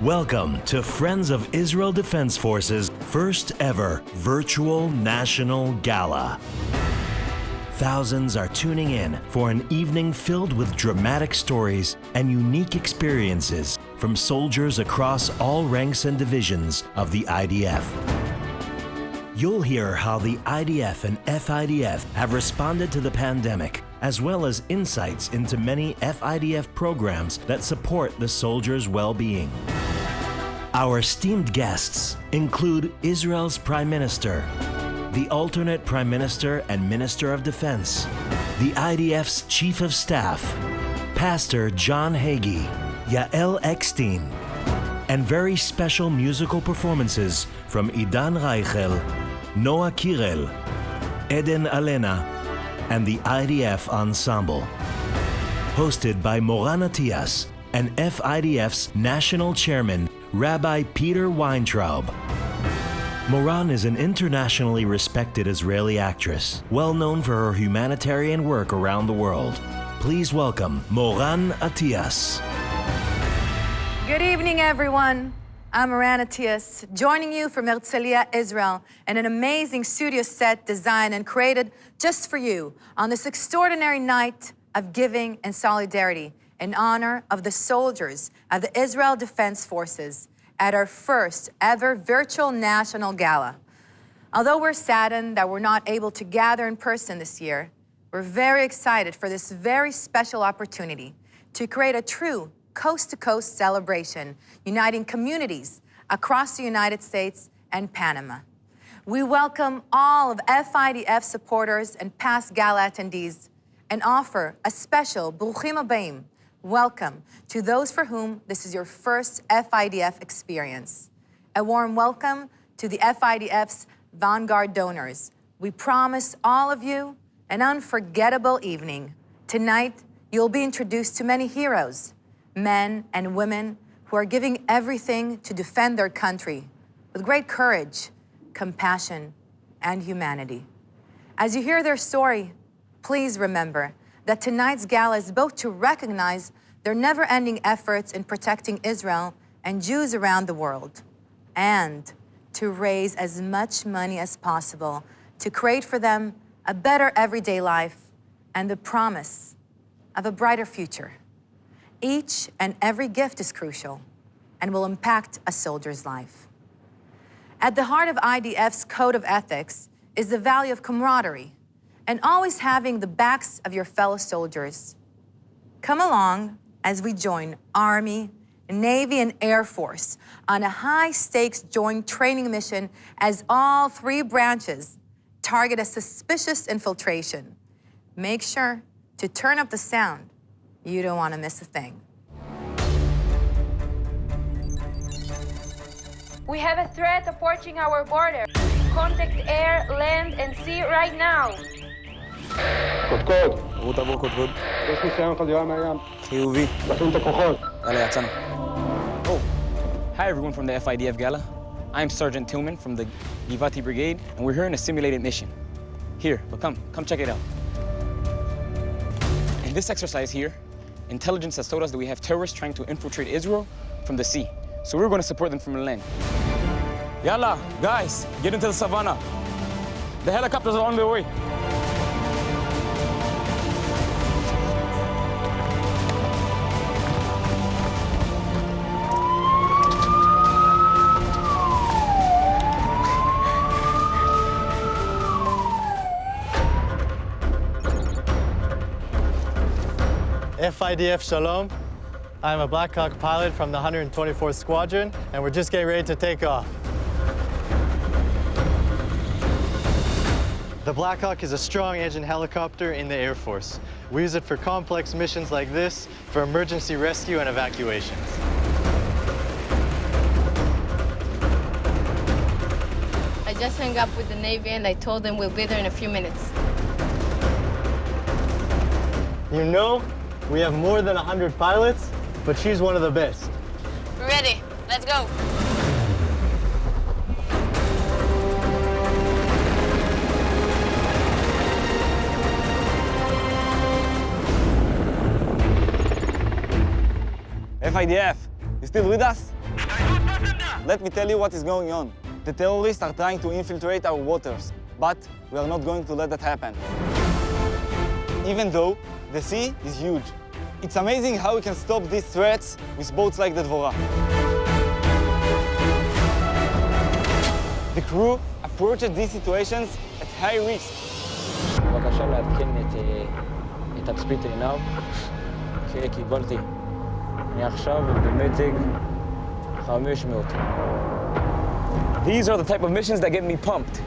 Welcome to Friends of Israel Defense Forces' first ever virtual national gala. Thousands are tuning in for an evening filled with dramatic stories and unique experiences from soldiers across all ranks and divisions of the IDF. You'll hear how the IDF and FIDF have responded to the pandemic, as well as insights into many FIDF programs that support the soldiers' well-being. Our esteemed guests include Israel's Prime Minister, the alternate Prime Minister and Minister of Defense, the IDF's Chief of Staff, Pastor John Hagee, Yael Eckstein, and very special musical performances from Idan Reichel, Noah Kirel, Eden Alena, and the IDF Ensemble. Hosted by Moran Atias and FIDF's National Chairman, Rabbi Peter Weintraub. Moran is an internationally respected Israeli actress, well known for her humanitarian work around the world. Please welcome Moran Atias. Good evening, everyone. I'm Moran Atias, joining you from Herzliya, Israel, and an amazing studio set designed and created just for you on this extraordinary night of giving and solidarity in honor of the soldiers of the Israel Defense Forces at our first ever virtual national gala. Although we're saddened that we're not able to gather in person this year, we're very excited for this very special opportunity to create a true coast-to-coast celebration, uniting communities across the United States and Panama. We welcome all of FIDF supporters and past gala attendees and offer a special Bruchim Habayim welcome to those for whom this is your first FIDF experience. A warm welcome to the FIDF's Vanguard donors. We promise all of you an unforgettable evening. Tonight, you'll be introduced to many heroes, men and women who are giving everything to defend their country with great courage, compassion, and humanity. As you hear their story, please remember that tonight's gala is both to recognize their never-ending efforts in protecting Israel and Jews around the world, and to raise as much money as possible to create for them a better everyday life and the promise of a brighter future. Each and every gift is crucial and will impact a soldier's life. At the heart of IDF's code of ethics is the value of camaraderie and always having the backs of your fellow soldiers. Come along as we join Army, Navy, and Air Force on a high-stakes joint training mission as all three branches target a suspicious infiltration. Make sure to turn up the sound. You don't want to miss a thing. We have a threat approaching our border. Contact air, land, and sea right now. קודקוד. רות עבור קודקוד. יש ניסיון חדירה מהים. חיובי. תפעיל את הכוחות. יאללה, יצאנו. Oh, hi everyone from the FIDF Gala. I'm Sergeant Tillman from the Givati Brigade, and we're here in a simulated mission. Here, but come check it out. In this exercise here, intelligence has told us that we have terrorists trying to infiltrate Israel from the sea. So we're going to support them from the land. Yalla, guys, get into the savannah. The helicopters are on their way. FIDF Shalom. I'm a Black Hawk pilot from the 124th Squadron, and we're just getting ready to take off. The Black Hawk is a strong engine helicopter in the Air Force. We use it for complex missions like this, for emergency rescue and evacuations. I just hung up with the Navy and I told them we'll be there in a few minutes. You know, we have more than 100 pilots, but she's one of the best. We're ready. Let's go. FIDF, you still with us? Let me tell you what is going on. The terrorists are trying to infiltrate our waters, but we are not going to let that happen. Even though the sea is huge. It's amazing how we can stop these threats with boats like the Dvorah. The crew approaches these situations at high risk. בבקשה להתקין את תצפית עיניו, כי קיבלתי. אני עכשיו במתג 500. These are the type of missions that get me pumped.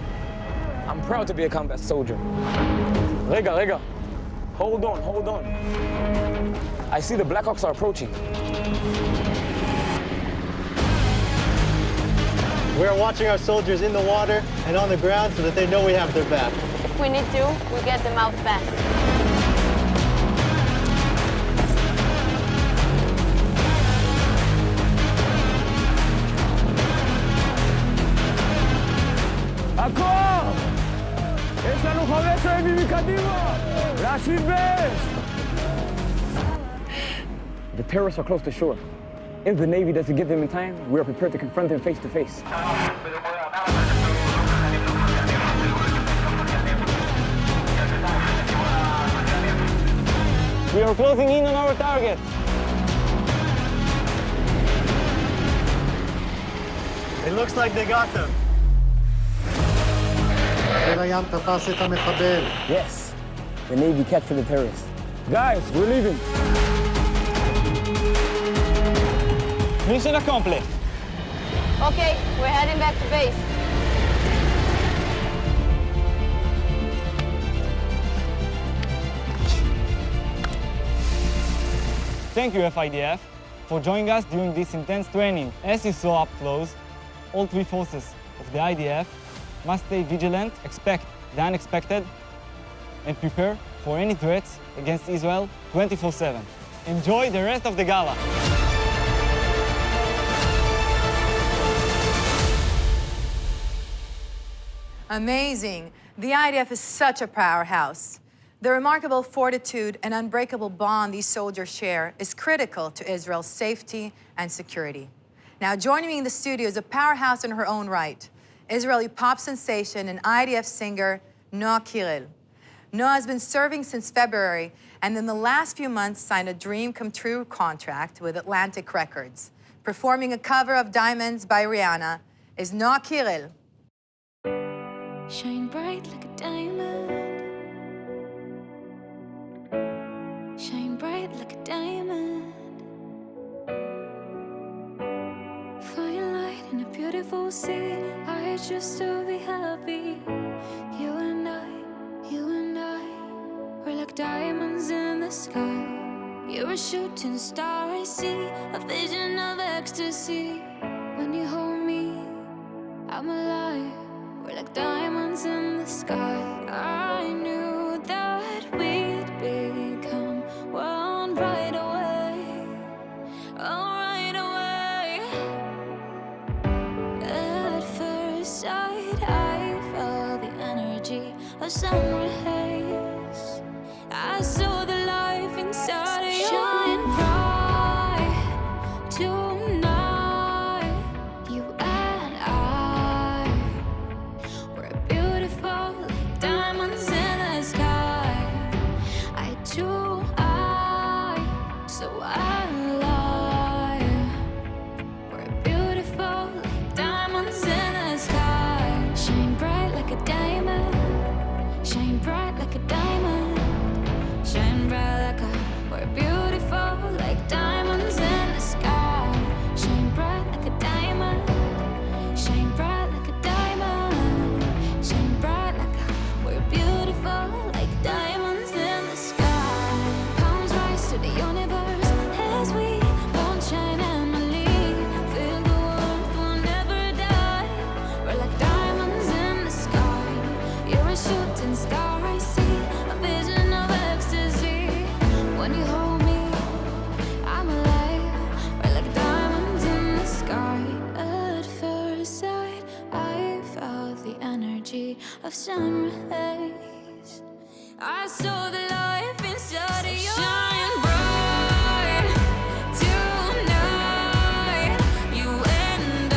I'm proud to be a combat soldier. רגע. Hold on. I see the Blackhawks are approaching. We are watching our soldiers in the water and on the ground so that they know we have their back. If we need to, we'll get them out fast. הכוח! יש לנו 15 ימים מקדימה! להשיב באש! The terrorists are close to shore. If the Navy doesn't get them in time, we are prepared to confront them face to face. We are closing in on our target. It looks like they got them. Yes, the Navy captured the terrorists. Guys, we're leaving. Mission accomplished. Okay, we're heading back to base. Thank you, FIDF, for joining us during this intense training. As you saw up close, all three forces of the IDF must stay vigilant, expect the unexpected, and prepare for any threats against Israel 24/7. Enjoy the rest of the Gala. Amazing. The IDF is such a powerhouse. The remarkable fortitude and unbreakable bond these soldiers share is critical to Israel's safety and security. Now, joining me in the studio is a powerhouse in her own right, Israeli pop sensation and IDF singer Noah Kirel. Noah has been serving since February, and in the last few months signed a dream-come-true contract with Atlantic Records. Performing a cover of Diamonds by Rihanna is Noah Kirel. Shine bright like a diamond. Shine bright like a diamond. Fine light in a beautiful sea. I choose to be happy. You and I, we're like diamonds in the sky. You're a shooting star I see, a vision of ecstasy. When you hold me, I'm alive. We're like diamonds in the sky. I knew that we'd become one right away. Oh, right away. At first sight, I felt the energy of summer haze. I saw the life inside of you. Shine bright tonight. You and I, we're beautiful like diamonds in the sky. I do, so I lie. We're beautiful like diamonds in the sky. Shine bright like a diamond. Shine bright like a diamond. Shine bright like a, we're beautiful like diamonds in the sky. Shine bright like a diamond. Shine bright like a diamond. Shine bright like a, we're beautiful like diamonds in the sky. Palms rise to the universe as we won't shine and believe. Feel the warmth, we'll never die. We're like diamonds in the sky. You're a shooting star I see, a vision of ecstasy. When you hold me, I'm alive. We're like diamonds in the sky. At first sight, I felt the energy of summer haze. I saw the life inside of you. Shine bright tonight. You and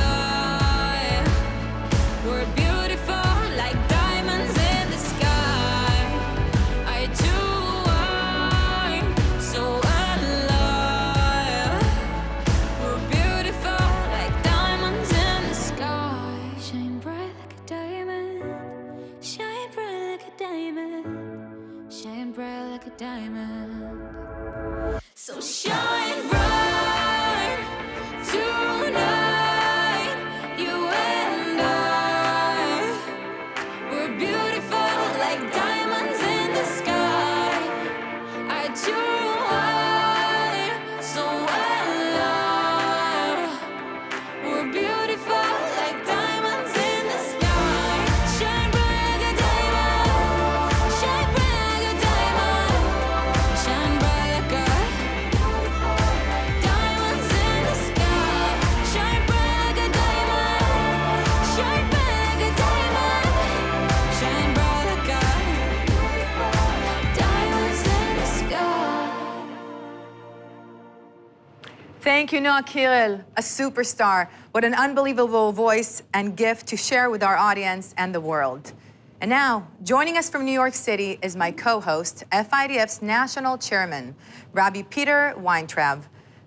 Thank you, Noah Kiril, a superstar. What an unbelievable voice and gift to share with our audience and the world. And now, joining us from New York City is my co-host, FIDF's National Chairman, Rabbi Peter Weintraub.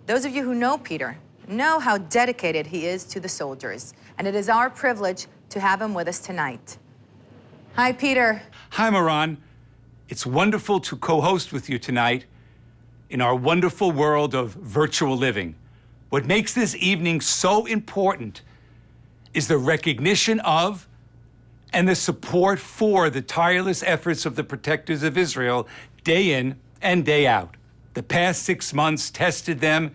Those of you who know Peter know how dedicated he is to the soldiers, and it is our privilege to have him with us tonight. Hi, Peter. Hi, Moran. It's wonderful to co-host with you tonight in our wonderful world of virtual living. What makes this evening so important is the recognition of and the support for the tireless efforts of the protectors of Israel day in and day out. The past 6 months tested them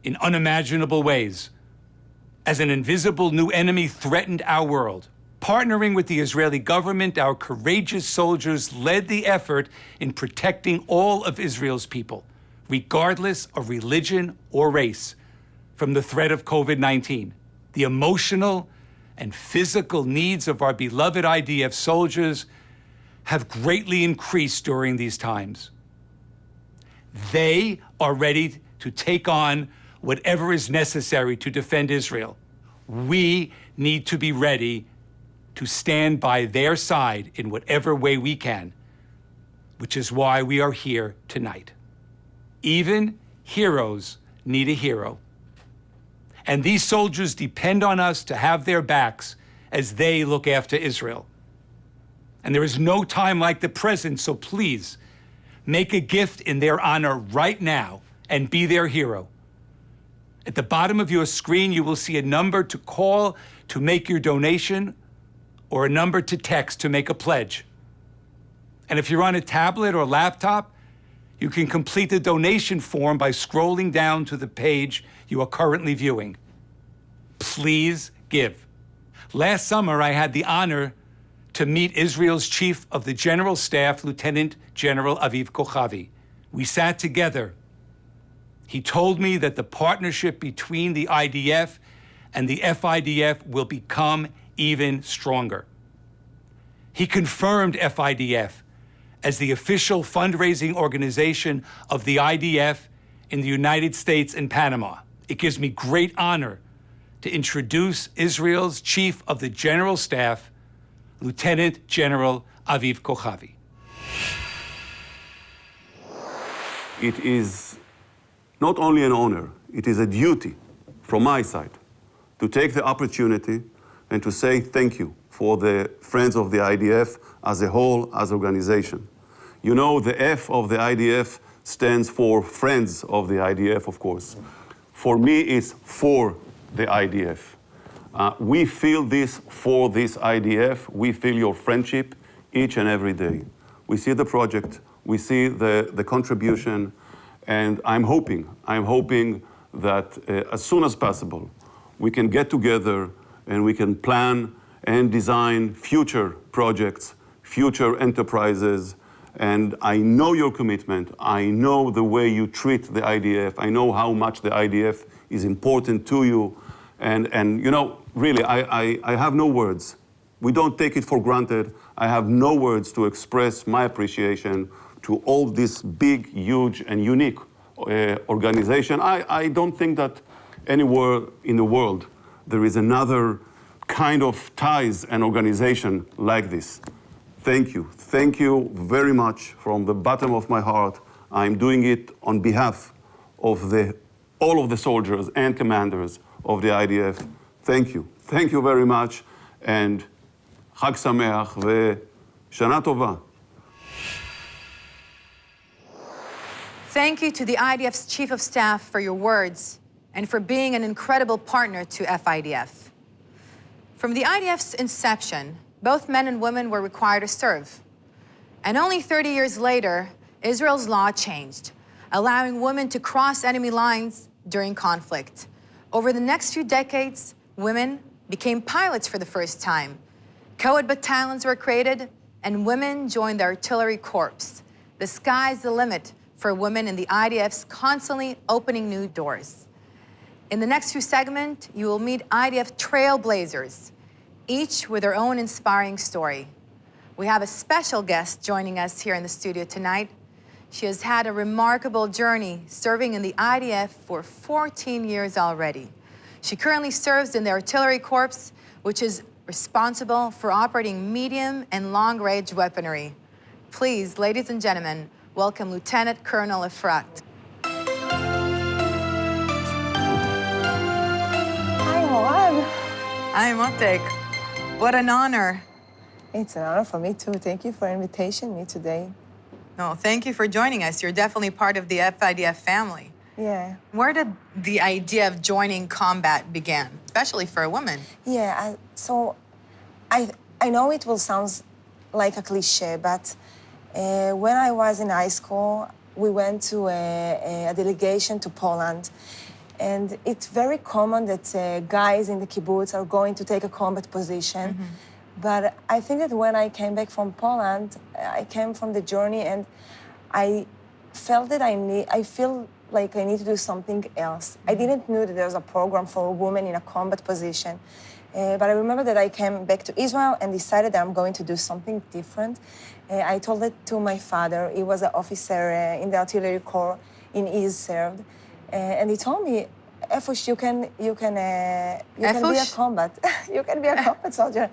in unimaginable ways as an invisible new enemy threatened our world. Partnering with the Israeli government, our courageous soldiers led the effort in protecting all of Israel's people, regardless of religion or race, from the threat of COVID-19. The emotional and physical needs of our beloved IDF soldiers have greatly increased during these times. They are ready to take on whatever is necessary to defend Israel. We need to be ready to stand by their side in whatever way we can, which is why we are here tonight. Even heroes need a hero. And these soldiers depend on us to have their backs as they look after Israel. And there is no time like the present, so please make a gift in their honor right now and be their hero. At the bottom of your screen, you will see a number to call to make your donation or a number to text to make a pledge. And if you're on a tablet or laptop, you can complete the donation form by scrolling down to the page you are currently viewing. Please give. Last summer, I had the honor to meet Israel's Chief of the General Staff, Lieutenant General Aviv Kochavi. We sat together. He told me that the partnership between the IDF and the FIDF will become even stronger. He confirmed FIDF as the official fundraising organization of the IDF in the United States and Panama. It gives me great honor to introduce Israel's Chief of the General Staff, Lieutenant General Aviv Kochavi. It is not only an honor, it is a duty from my side to take the opportunity and to say thank you for the friends of the IDF as a whole, as an organization. You know, the F of the IDF stands for friends of the IDF, of course. For me, it's for the IDF. We feel this for this IDF. We feel your friendship each and every day. We see the project, we see the contribution, and I'm hoping that as soon as possible, we can get together and we can plan and design future projects, future enterprises. And I know your commitment. I know the way you treat the IDF. I know how much the IDF is important to you. And you know, really, I have no words. We don't take it for granted. I have no words to express my appreciation to all this big, huge, and unique organization. I don't think that anywhere in the world there is another kind of ties and organization like this. Thank you. Thank you very much from the bottom of my heart. I'm doing it on behalf of all of the soldiers and commanders of the IDF. Thank you. Thank you very much. And Chag Sameach veShana Tova. Thank you to the IDF's Chief of Staff for your words and for being an incredible partner to FIDF. From the IDF's inception, both men and women were required to serve. And only 30 years later, Israel's law changed, allowing women to cross enemy lines during conflict. Over the next few decades, women became pilots for the first time. Co-ed battalions were created, and women joined the artillery corps. The sky's the limit for women in the IDF's constantly opening new doors. In the next few segments, you will meet IDF trailblazers, each with their own inspiring story. We have a special guest joining us here in the studio tonight. She has had a remarkable journey serving in the IDF for 14 years already. She currently serves in the Artillery Corps, which is responsible for operating medium and long-range weaponry. Please, ladies and gentlemen, welcome Lieutenant Colonel Efrat. Hi, Moran. Hi, Motek. What an honor. It's an honor for me, too. Thank you for inviting me today. No, thank you for joining us. You're definitely part of the FIDF family. Yeah. Where did the idea of joining combat begin, especially for a woman? Yeah, I know it will sound like a cliche, but when I was in high school, we went to a delegation to Poland. And it's very common that guys in the kibbutz are going to take a combat position. But I think that when I came back from Poland, I came from the journey and I felt that I feel like I need to do something else. I didn't know that there was a program for a woman in a combat position. But I remember that I came back to Israel and decided that I'm going to do something different. I told it to my father. He was an officer in the Artillery Corps in East served. And he told me, Efush, you can be a combat. You can be a combat soldier.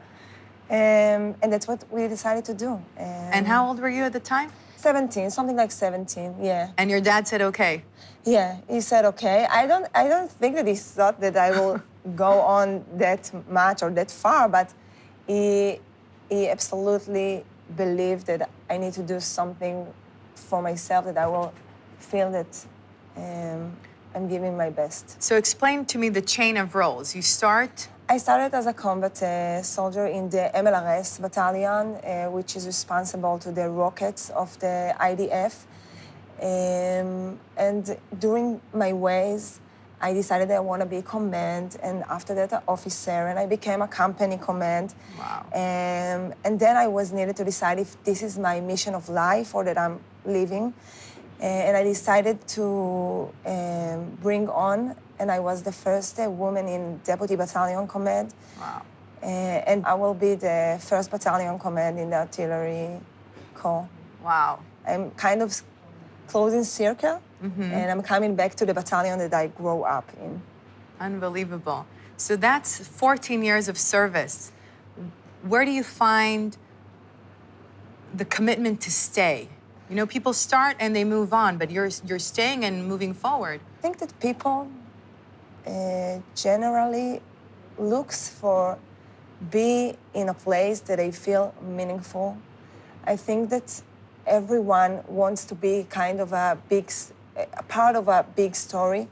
And that's what we decided to do. And how old were you at the time? 17, something like 17, yeah. And your dad said okay? Yeah, he said okay. I don't think that he thought that I will go on that much or that far, but he absolutely believed that I need to do something for myself, that I will feel that I'm giving my best. So explain to me the chain of roles. You start? I started as a combat soldier in the MLRS battalion, which is responsible to the rockets of the IDF. And during my ways, I decided that I want to be command, and after that, an officer, and I became a company command. Wow. And then I was needed to decide if this is my mission of life or that I'm living. And I decided to bring on, and I was the first woman in Deputy Battalion Command. Wow. And I will be the first Battalion Command in the Artillery Corps. Wow. I'm kind of closing circle, and I'm coming back to the battalion that I grew up in. Unbelievable. So that's 14 years of service. Where do you find the commitment to stay? You know, people start and they move on, but you're staying and moving forward. I think that people generally looks for be in a place that they feel meaningful. I think that everyone wants to be kind of a part of a big story.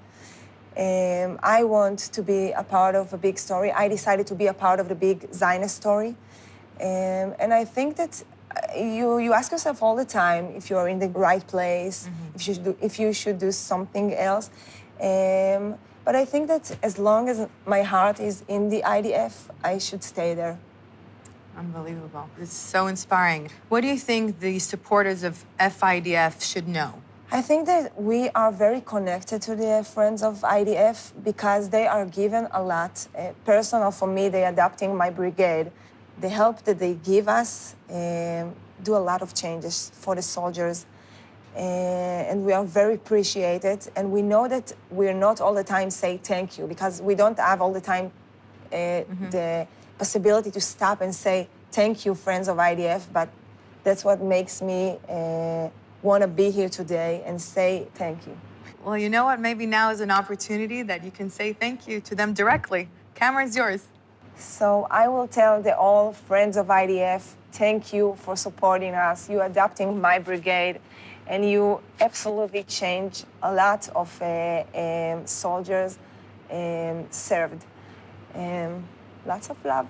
I want to be a part of a big story. I decided to be a part of the big Zionist story. And I think that you ask yourself all the time if you are in the right place, if you should do something else. But I think that as long as my heart is in the IDF, I should stay there. Unbelievable. It's so inspiring. What do you think the supporters of FIDF should know? I think that we are very connected to the friends of IDF because they are given a lot. Personal for me, they adapting my brigade. The help that they give us do a lot of changes for the soldiers. And we are very appreciated. And we know that we're not all the time say thank you because we don't have all the time the possibility to stop and say thank you, friends of IDF. But that's what makes me want to be here today and say thank you. Well, you know what? Maybe now is an opportunity that you can say thank you to them directly. Camera is yours. So I will tell the all friends of IDF, thank you for supporting us. You adapting my brigade, and you absolutely changed a lot of soldiers served. Lots of love.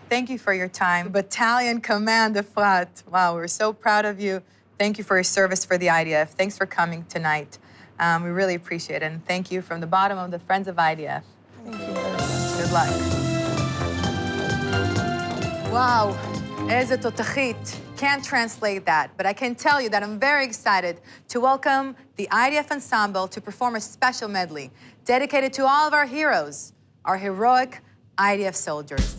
Thank you for your time. Battalion Command Efrat. Wow, we're so proud of you. Thank you for your service for the IDF. Thanks for coming tonight. We really appreciate it. And thank you from the bottom of the Friends of IDF. Thank you very much. Good luck. Wow, איזה תותחית. Can't translate that, but I can tell you that I'm very excited to welcome the IDF Ensemble to perform a special medley dedicated to all of our heroes, our heroic IDF soldiers.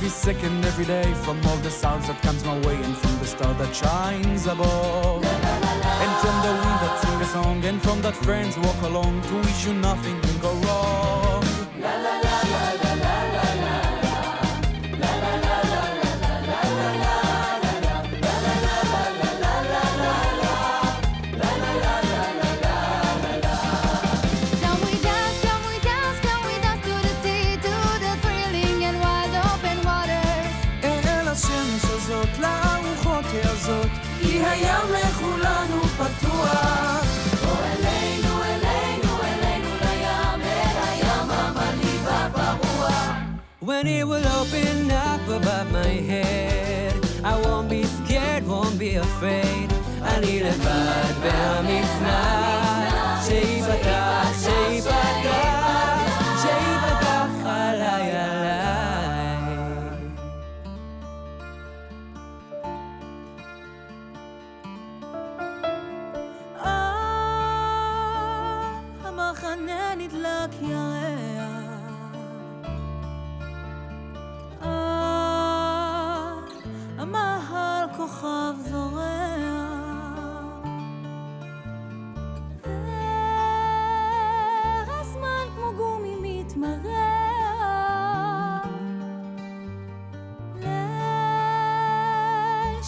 every second, every day, from all the sounds that comes my way, and from the star that shines above. And from the wind that sing a song, and from that friends walk along to wish you nothing can go wrong. La la la la la la la la. כי הים לכולנו פתוח. בוא אלינו, אלינו, אלינו לים, אל הים המלהיב והפרוע. When it will open up above my head, I won't be scared, won't be afraid. אני לבד והמצנע שיפתח, שיפתח, שיפתח עליי, עליי. המחנה נדלק ירח, המהל כוכב זורח, והזמן כמו גומי מתמרח, ליל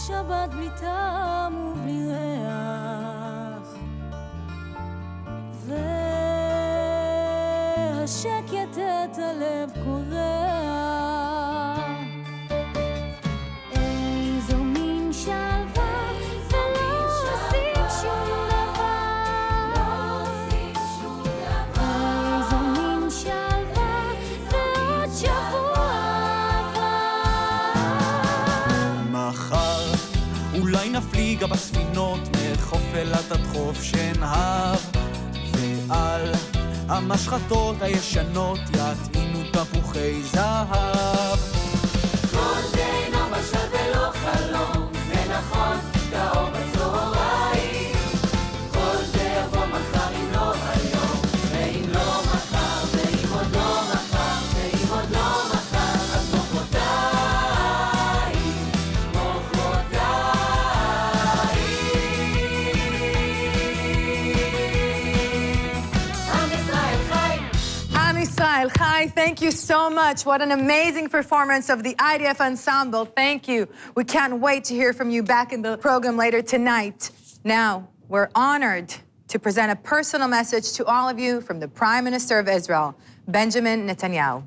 שבת בלי טעם ובלי ריח, והשקט את הלב קורע. איזו מין שלווה, ולא עושים שום דבר. איזו מין שלווה, ועוד שבוע עבר. מחר אולי נפליג בספינות מחוף אילת עד חוף שנהר, ועל המשחטות הישנות יטעינו תפוחי זהב. כל זה אינו משל ולא חלום, זה נכון, טהור בצהריים. כל זה יבוא מחר אם לא היום, ואם לא מחר, ואם עוד לא מחר, ואם עוד לא מחר, אז מחרתיים, Israel Chai, thank you so much. What an amazing performance of the IDF Ensemble. Thank you. We can't wait to hear from you back in the program later tonight. Now, we're honored to present a personal message to all of you from the Prime Minister of Israel, Benjamin Netanyahu.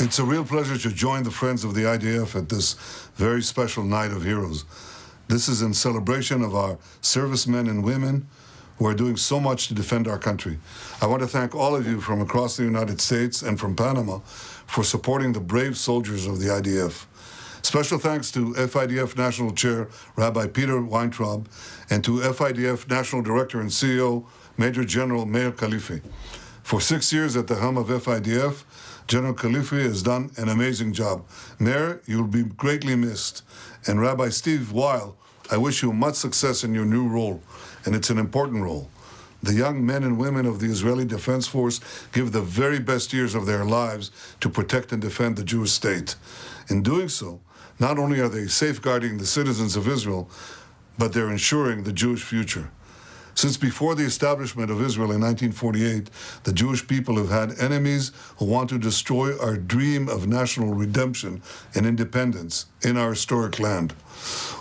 It's a real pleasure to join the Friends of the IDF at this very special Night of Heroes. This is in celebration of our servicemen and women who are doing so much to defend our country. I want to thank all of you from across the United States and from Panama for supporting the brave soldiers of the IDF. Special thanks to FIDF National Chair Rabbi Peter Weintraub and to FIDF National Director and CEO Major General Meir Khalifi. For 6 years at the helm of FIDF, General Khalifi has done an amazing job. Meir, you'll be greatly missed. And Rabbi Steve Weil, I wish you much success in your new role, and it's an important role. The young men and women of the Israeli Defense Force give the very best years of their lives to protect and defend the Jewish state. In doing so, not only are they safeguarding the citizens of Israel, but they're ensuring the Jewish future. Since before the establishment of Israel in 1948, the Jewish people have had enemies who want to destroy our dream of national redemption and independence in our historic land.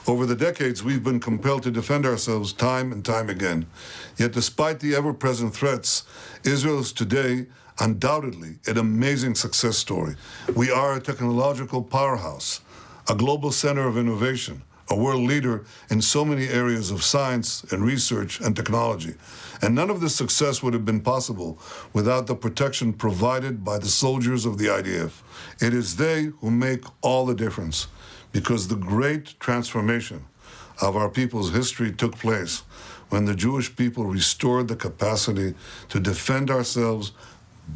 Over the decades, we've been compelled to defend ourselves time and time again. Yet despite the ever-present threats, Israel is today undoubtedly an amazing success story. We are a technological powerhouse, a global center of innovation, a world leader in so many areas of science and research and technology. And none of this success would have been possible without the protection provided by the soldiers of the IDF. It is they who make all the difference, because the great transformation of our people's history took place when the Jewish people restored the capacity to defend ourselves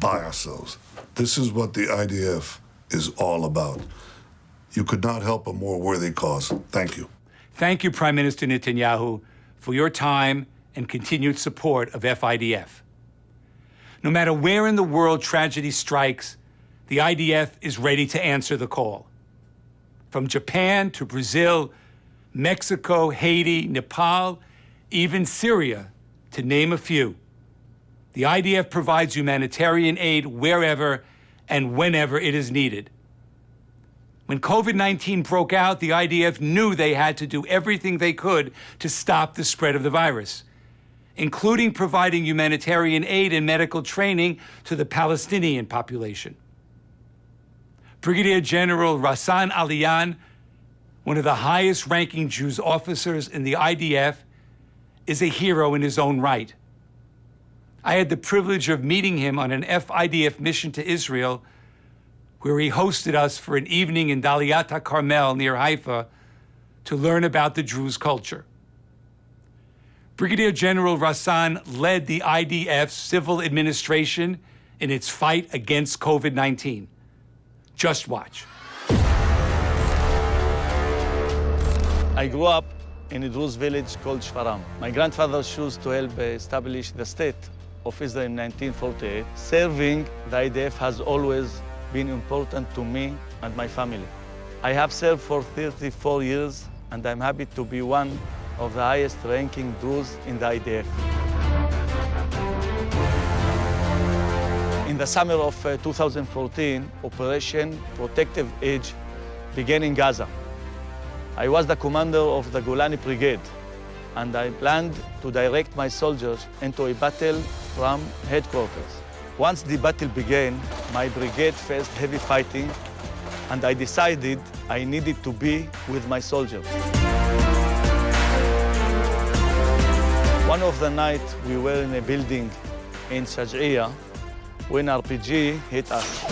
by ourselves. This is what the IDF is all about. You could not help a more worthy cause. Thank you. Thank you, Prime Minister Netanyahu, for your time and continued support of FIDF. No matter where in the world tragedy strikes, the IDF is ready to answer the call. From Japan to Brazil, Mexico, Haiti, Nepal, even Syria, to name a few. The IDF provides humanitarian aid wherever and whenever it is needed. When COVID-19 broke out, the IDF knew they had to do everything they could to stop the spread of the virus, including providing humanitarian aid and medical training to the Palestinian population. Brigadier General Rassan Aliyan, one of the highest-ranking Jews officers in the IDF, is a hero in his own right. I had the privilege of meeting him on an FIDF mission to Israel, where he hosted us for an evening in Daliyat HaKarmel near Haifa to learn about the Druze culture. Brigadier General Rassan led the IDF's civil administration in its fight against COVID-19. Just watch. I grew up in a Druze village called Shfaram. My grandfather chose to help establish the state of Israel in 1948. Serving the IDF has always been important to me and my family. I have served for 34 years, and I'm happy to be one of the highest-ranking Druze in the IDF. In the summer of 2014, Operation Protective Edge began in Gaza. I was the commander of the Golani Brigade, and I planned to direct my soldiers into a battle from headquarters. Once the battle began, my brigade faced heavy fighting, and I decided I needed to be with my soldiers. One of the nights, we were in a building in Shaj'iyah when RPG hit us.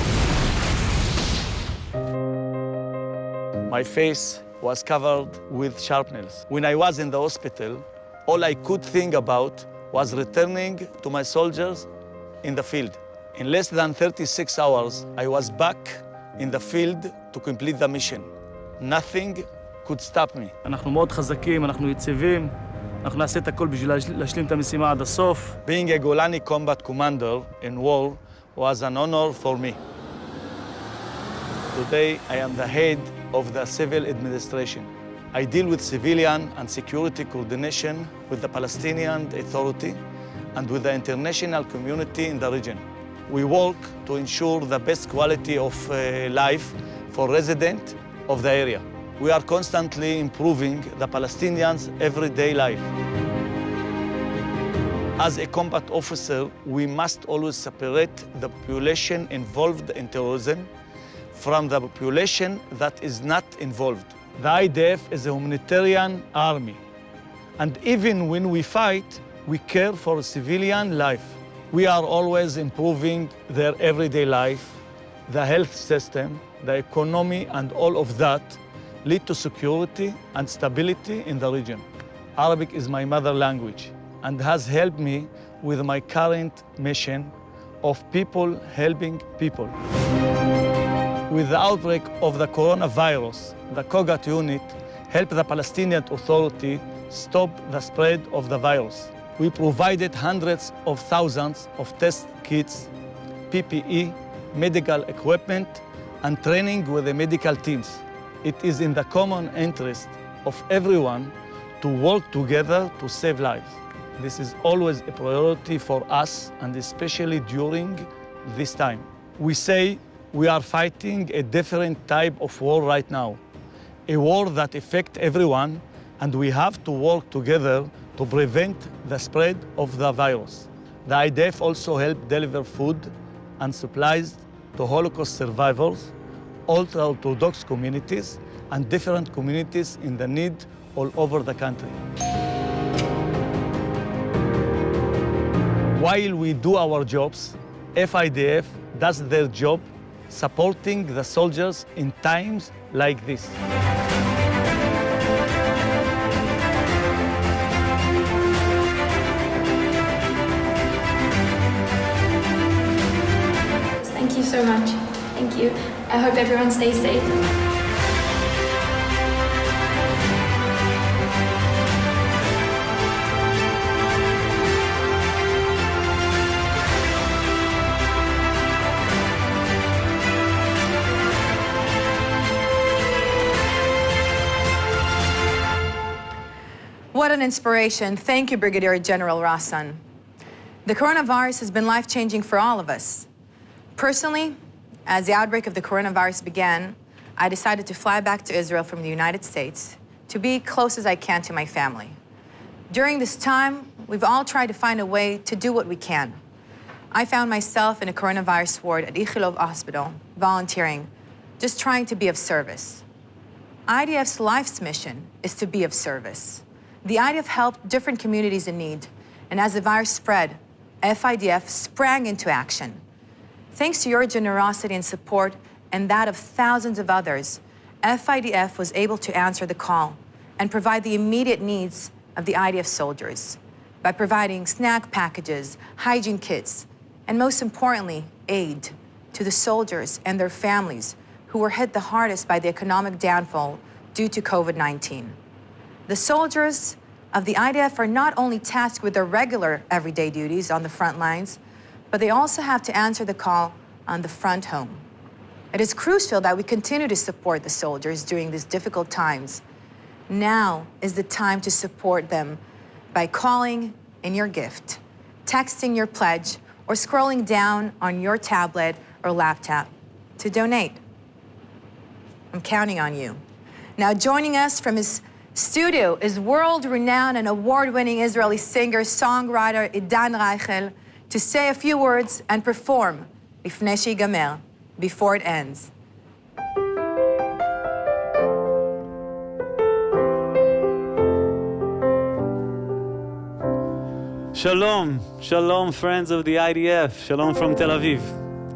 My face was covered with shrapnels. When I was in the hospital, all I could think about was returning to my soldiers in the field. In less than 36 hours, I was back in the field to complete the mission. Nothing could stop me. אנחנו מאוד חזקים, אנחנו יציבים, אנחנו נעשה את הכל בשביל להשלים את המשימה עד הסוף. Being a Golani combat commander in war was an honor for me. Today, I am the head of the civil administration. I deal with civilian and security coordination with the Palestinian Authority and with the international community in the region. We work to ensure the best quality of life for residents of the area. We are constantly improving the Palestinians' everyday life. As a combat officer, we must always separate the population involved in terrorism from the population that is not involved. The IDF is a humanitarian army, and even when we fight, we care for civilian life. We are always improving their everyday life, the health system, the economy, and all of that lead to security and stability in the region. Arabic is my mother language and has helped me with my current mission of people helping people. With the outbreak of the coronavirus, the COGAT unit helped the Palestinian Authority stop the spread of the virus. We provided hundreds of thousands of test kits, PPE, medical equipment, and training with the medical teams. It is in the common interest of everyone to work together to save lives. This is always a priority for us, and especially during this time. We say we are fighting a different type of war right now, a war that affects everyone, and we have to work together to prevent the spread of the virus. The IDF also helped deliver food and supplies to Holocaust survivors, ultra-Orthodox communities, and different communities in the need all over the country. While we do our jobs, FIDF does their job supporting the soldiers in times like this. Thank you so much. Thank you. I hope everyone stays safe. What an inspiration. Thank you, Brigadier General Rassan. The coronavirus has been life-changing for all of us. Personally, as the outbreak of the coronavirus began, I decided to fly back to Israel from the United States to be close as I can to my family. During this time, we've all tried to find a way to do what we can. I found myself in a coronavirus ward at Ichilov Hospital, volunteering, just trying to be of service. IDF's life's mission is to be of service. The IDF helped different communities in need, and as the virus spread, FIDF sprang into action. Thanks to your generosity and support and that of thousands of others, FIDF was able to answer the call and provide the immediate needs of the IDF soldiers by providing snack packages, hygiene kits, and most importantly, aid to the soldiers and their families who were hit the hardest by the economic downfall due to COVID-19. The soldiers of the IDF are not only tasked with their regular everyday duties on the front lines, but they also have to answer the call on the front home. It is crucial that we continue to support the soldiers during these difficult times. Now is the time to support them by calling in your gift, texting your pledge, or scrolling down on your tablet or laptop to donate. I'm counting on you. Now, joining us from his studio is world-renowned and award-winning Israeli singer, songwriter Idan Reichel to say a few words and perform Lifnei Shigamer, before it ends. Shalom, shalom, friends of the IDF. Shalom from Tel Aviv.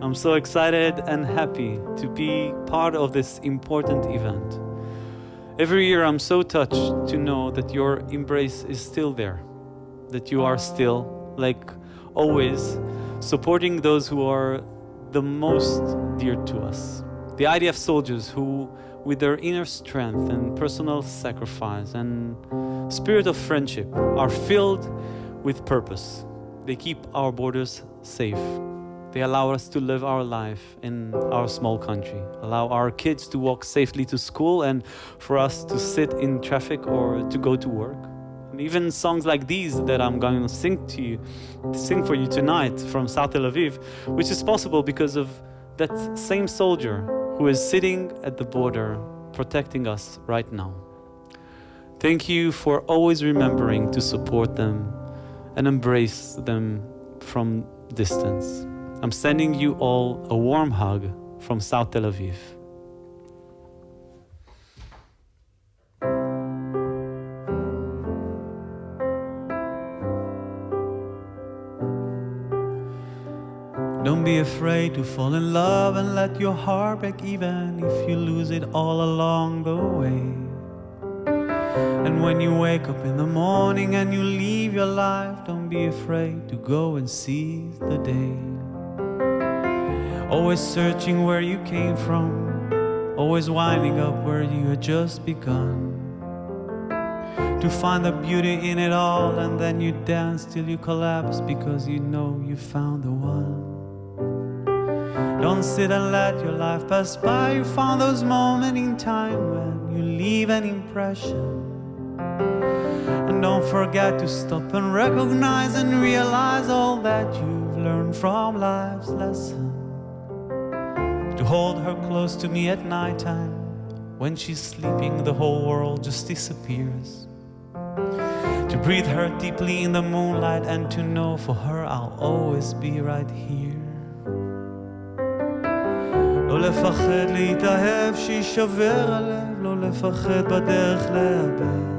I'm so excited and happy to be part of this important event. Every year I'm so touched to know that your embrace is still there, that you are still, like always, supporting those who are the most dear to us. The IDF soldiers who, with their inner strength and personal sacrifice and spirit of friendship, are filled with purpose. They keep our borders safe. They allow us to live our life in our small country, allow our kids to walk safely to school and for us to sit in traffic or to go to work. And even songs like these that I'm going to sing for you tonight from South Tel Aviv, which is possible because of that same soldier who is sitting at the border protecting us right now. Thank you for always remembering to support them and embrace them from distance. I'm sending you all a warm hug from South Tel Aviv. Don't be afraid to fall in love and let your heart break even if you lose it all along the way. And when you wake up in the morning and you leave your life, don't be afraid to go and seize the day. Always searching where you came from, always winding up where you had just begun. To find the beauty in it all, and then you dance till you collapse because you know you found the one. Don't sit and let your life pass by. You found those moments in time when you leave an impression. And don't forget to stop and recognize and realize all that you've learned from life's lesson. To hold her close to me at nighttime. When she's sleeping, the whole world just disappears. To breathe her deeply in the moonlight and to know for her I'll always be right here. לא לפחד להתאהב שישבר הלב, לא לפחד בדרך לאבד.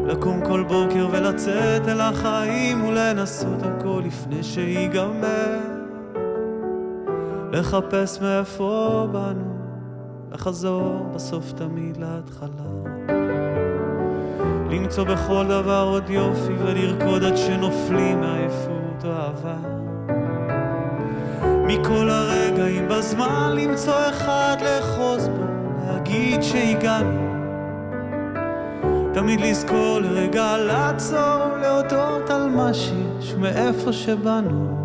לקום כל בוקר ולצאת אל החיים ולנסות הכל לפני שיגמר. לחפש מאיפה באנו, לחזור בסוף תמיד להתחלה. למצוא בכל דבר עוד יופי ולרקוד עד שנופלים מעייפות או אהבה. מכל הרגעים בזמן למצוא אחד לחוז בו, להגיד שהגענו. תמיד לזכור לרגע לעצור, להודות על מה שיש מאיפה שבאנו.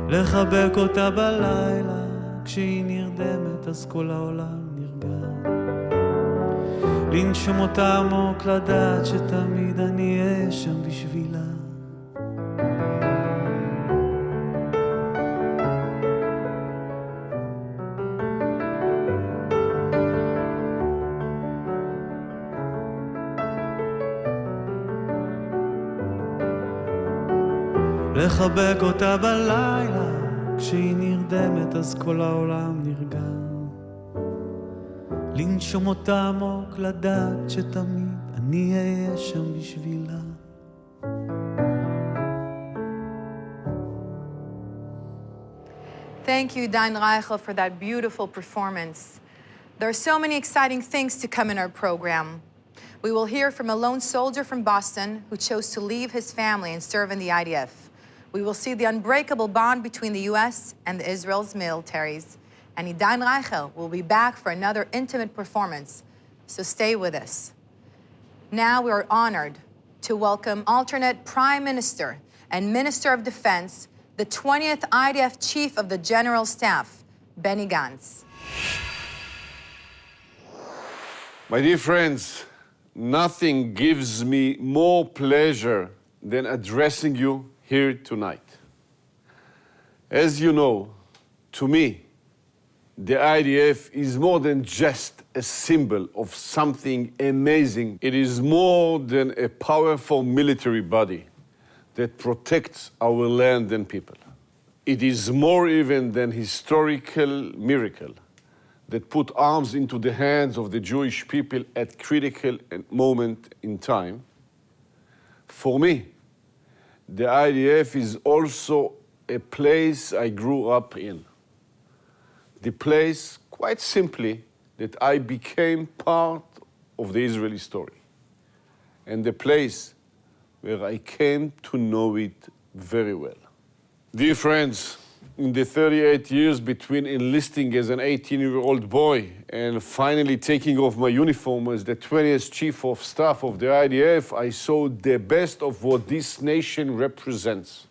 לחבק אותה בלילה, כשהיא נרדמת אז כל העולם נרגע. לנשום אותה עמוק, לדעת שתמיד אני אהיה שם בשבילה. לחבק אותה בלילה, כשהיא נרדמת אז כל העולם נרגע. לנשום אותה עמוק, לדעת שתמיד אני אהיה שם בשבילה. Thank you, Dain Reichel, for that beautiful performance. There are so many exciting things to come in our program. We will hear from a lone soldier from Boston who chose to leave his family and serve in the IDF. We will see the unbreakable bond between the U.S. and Israel's militaries. And Dain Reichel will be back for another intimate performance, so stay with us. Now we are honored to welcome alternate Prime Minister and Minister of Defense, the 20th IDF Chief of the General Staff, Benny Gantz. My dear friends, nothing gives me more pleasure than addressing you here tonight. As you know, to me, the IDF is more than just a symbol of something amazing. It is more than a powerful military body that protects our land and people. It is more even than historical miracle that put arms into the hands of the Jewish people at critical moment in time. For me, the IDF is also a place I grew up in. The place, quite simply, that I became part of the Israeli story. And the place where I came to know it very well. Dear friends, in the 38 years between enlisting as an 18-year-old boy and finally taking off my uniform as the 20th Chief of Staff of the IDF, I saw the best of what this nation represents.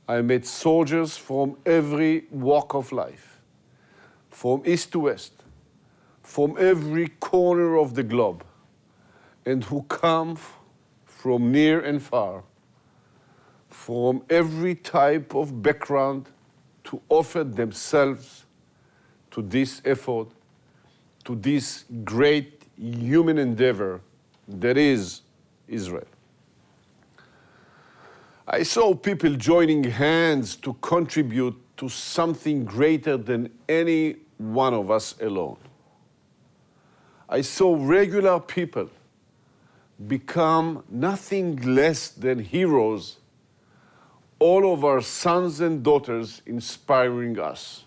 I met soldiers from every walk of life, from east to west, from every corner of the globe, and who come from near and far, from every type of background, to offer themselves to this effort, to this great human endeavor that is Israel. I saw people joining hands to contribute to something greater than any one of us alone. I saw regular people become nothing less than heroes, all of our sons and daughters inspiring us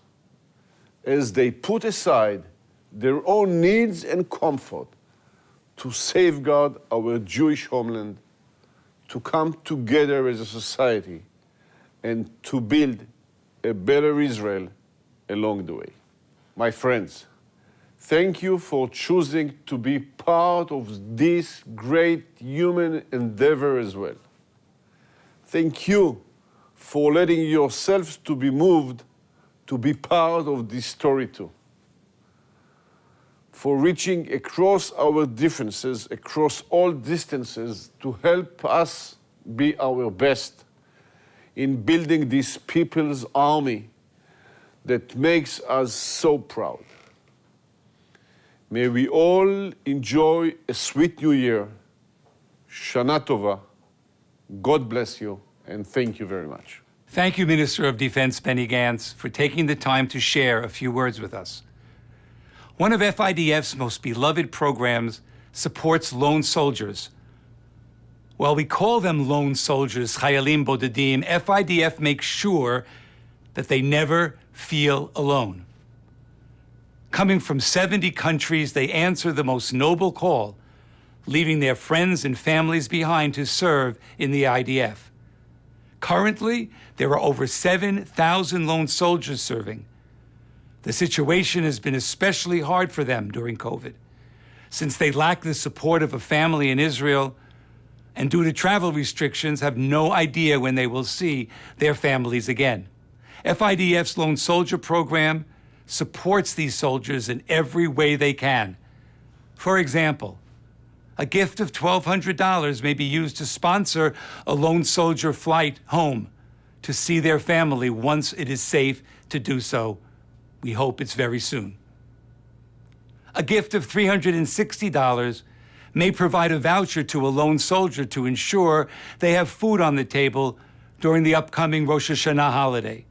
as they put aside their own needs and comfort to safeguard our Jewish homeland, to come together as a society, and to build a better Israel along the way. My friends, thank you for choosing to be part of this great human endeavor as well. Thank you for letting yourselves to be moved to be part of this story too. For reaching across our differences, across all distances, to help us be our best in building this people's army that makes us so proud. May we all enjoy a sweet new year. Shana Tova. God bless you, and thank you very much. Thank you, Minister of Defense Benny Gantz, for taking the time to share a few words with us. One of FIDF's most beloved programs supports lone soldiers. While we call them lone soldiers, Chayalim Bodedim, FIDF makes sure that they never feel alone. Coming from 70 countries, they answer the most noble call, leaving their friends and families behind to serve in the IDF. Currently, there are over 7,000 lone soldiers serving. The situation has been especially hard for them during COVID, since they lack the support of a family in Israel and due to travel restrictions have no idea when they will see their families again. FIDF's Lone Soldier program supports these soldiers in every way they can. For example, a gift of $1,200 may be used to sponsor a lone soldier flight home to see their family once it is safe to do so. We hope it's very soon. A gift of $360 may provide a voucher to a lone soldier to ensure they have food on the table during the upcoming Rosh Hashanah holiday.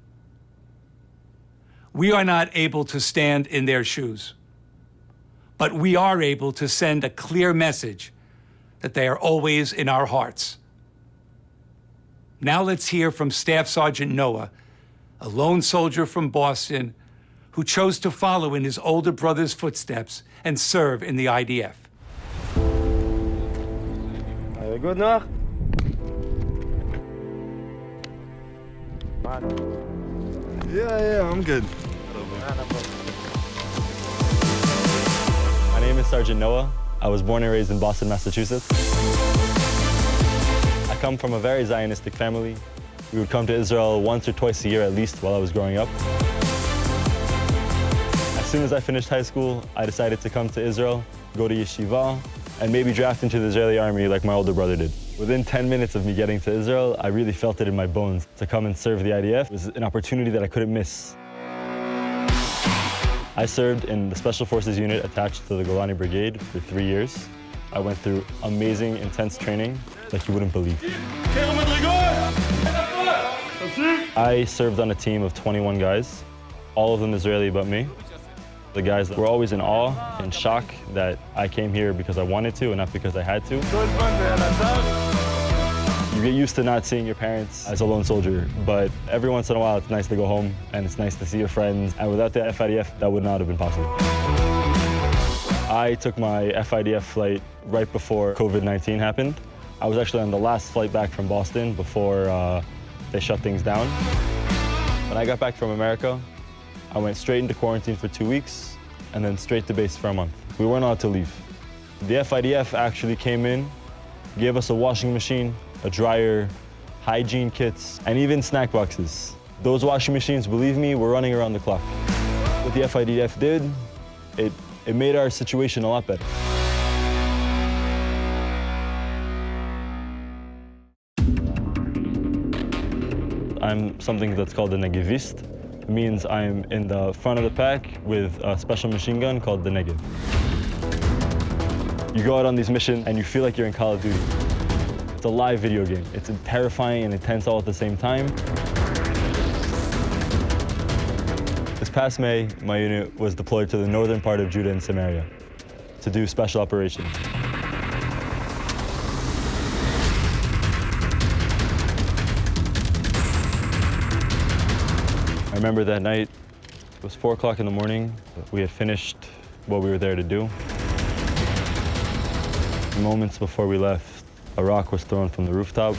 We are not able to stand in their shoes, but we are able to send a clear message that they are always in our hearts. Now let's hear from Staff Sergeant Noah, a lone soldier from Boston who chose to follow in his older brother's footsteps and serve in the IDF. Are you good, Noah? Yeah, I'm good. My name is Sergeant Noah. I was born and raised in Boston, Massachusetts. I come from a very Zionistic family. We would come to Israel once or twice a year at least while I was growing up. As soon as I finished high school, I decided to come to Israel, go to yeshiva, and maybe draft into the Israeli army like my older brother did. Within 10 minutes of me getting to Israel, I really felt it in my bones. To come and serve the IDF was an opportunity that I couldn't miss. I served in the Special Forces unit attached to the Golani Brigade for 3 years. I went through amazing, intense training like you wouldn't believe. I served on a team of 21 guys, all of them Israeli but me. The guys were always in awe and shock that I came here because I wanted to and not because I had to. You get used to not seeing your parents as a lone soldier, but every once in a while it's nice to go home and it's nice to see your friends. And without the FIDF, that would not have been possible. I took my FIDF flight right before COVID-19 happened. I was actually on the last flight back from Boston before they shut things down. When I got back from America, I went straight into quarantine for 2 weeks and then straight to base for a month. We weren't allowed to leave. The FIDF actually came in, gave us a washing machine, a dryer, hygiene kits, and even snack boxes. Those washing machines, believe me, were running around the clock. What the FIDF did, it made our situation a lot better. I'm something that's called a Negevist. It means I'm in the front of the pack with a special machine gun called the Negev. You go out on these missions and you feel like you're in Call of Duty. It's a live video game. It's terrifying and intense all at the same time. This past May, my unit was deployed to the northern part of Judah and Samaria to do special operations. I remember that night, it was 4 o'clock in the morning. We had finished what we were there to do. Moments before we left, a rock was thrown from the rooftop.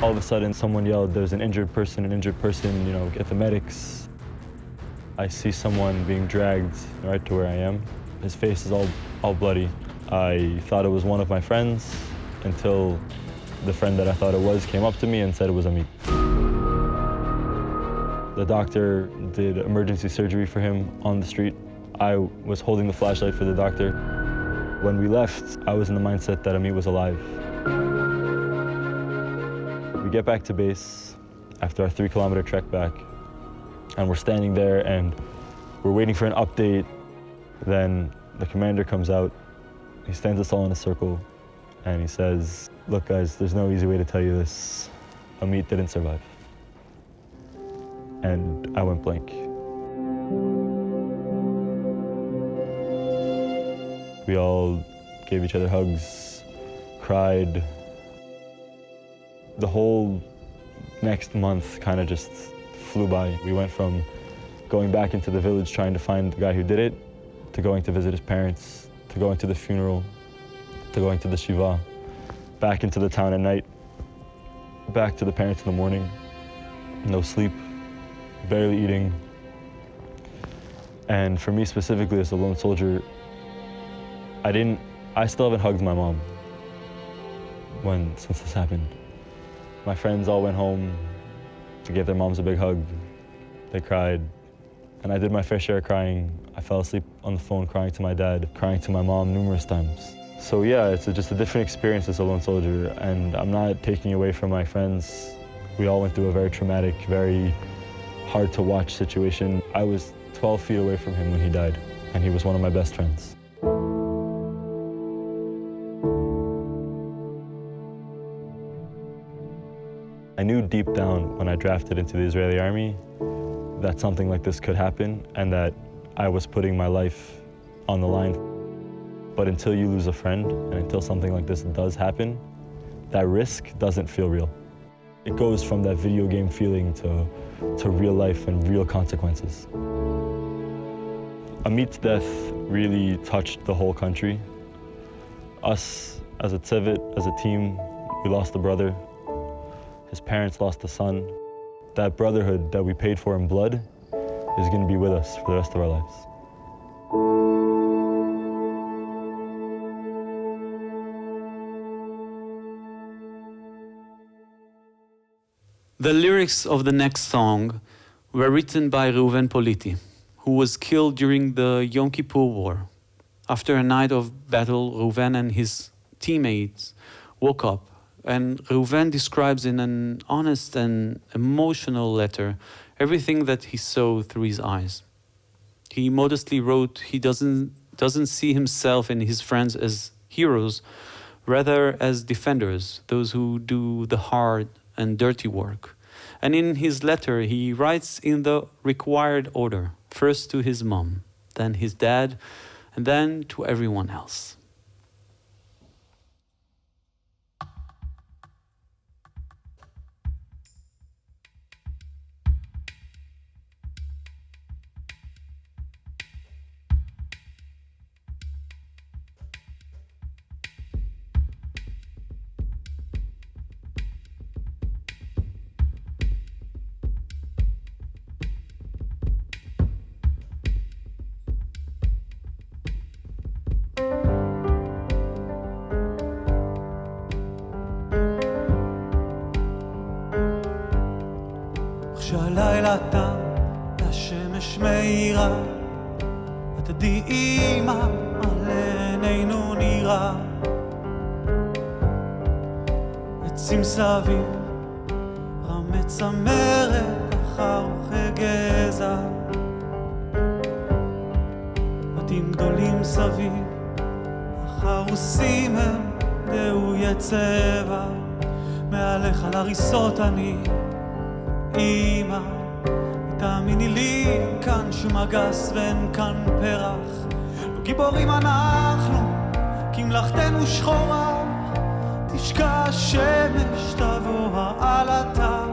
All of a sudden, someone yelled, "There's an injured person, you know, get the medics." I see someone being dragged right to where I am. His face is all bloody. I thought it was one of my friends until the friend that I thought it was came up to me and said it was Amit. The doctor did emergency surgery for him on the street. I was holding the flashlight for the doctor. When we left, I was in the mindset that Amit was alive. We get back to base after our 3-kilometer trek back, and we're standing there and we're waiting for an update. Then the commander comes out. He stands us all in a circle and he says, "Look guys, there's no easy way to tell you this. Amit didn't survive." And I went blank. We all gave each other hugs, cried. The whole next month kind of just flew by. We went from going back into the village trying to find the guy who did it, to going to visit his parents, to going to the funeral, to going to the shiva, back into the town at night, back to the parents in the morning. No sleep, barely eating. And for me specifically as a lone soldier, I still haven't hugged my mom since this happened. My friends all went home to give their moms a big hug. They cried. And I did my fair share of crying. I fell asleep on the phone crying to my dad, crying to my mom numerous times. So yeah, it's just a different experience as a lone soldier, and I'm not taking away from my friends. We all went through a very traumatic, very hard to watch situation. I was 12 feet away from him when he died, and he was one of my best friends. I knew deep down when I drafted into the Israeli army that something like this could happen and that I was putting my life on the line. But until you lose a friend and until something like this does happen, that risk doesn't feel real. It goes from that video game feeling to real life and real consequences. Amit's death really touched the whole country. Us as a tzevet, as a team, we lost a brother. His parents lost a son. That brotherhood that we paid for in blood is going to be with us for the rest of our lives. The lyrics of the next song were written by Reuven Politi, who was killed during the Yom Kippur War. After a night of battle, Reuven and his teammates woke up, and Reuven describes in an honest and emotional letter everything that he saw through his eyes. He modestly wrote he doesn't see himself and his friends as heroes, rather as defenders, those who do the hard and dirty work. And in his letter, he writes in the required order, first to his mom, then his dad, and then to everyone else. כשהלילה תם והשמש מאירה, את תדעי מה על עינינו נראה. עצים סביב, רמי צמרת, אחרוכי גזע, בתים גדולים סביב, החרוסים הם דהויי צבע, מעליך על הריסות אני אמא, תאמיני לי, אין כאן שום אגס ואין כאן פרח. לא גיבורים אנחנו, כי מלאכתנו שחורה, תשקע השמש, תבוא העלתה,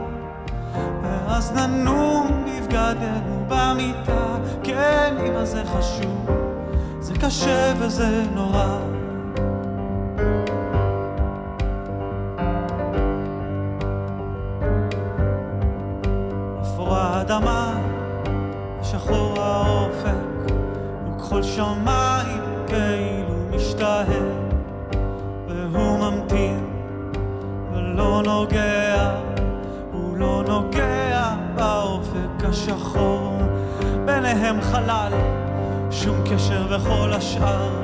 ואז ננום בבגדנו במיטה. כן, אמא זה חשוב, זה קשה וזה נורא. האדמה, שחור האופק, וכחול שמיים כאילו משתהה, והוא ממתין ולא נוגע, הוא לא נוגע באופק השחור, ביניהם חלל, שום קשר וכל השאר,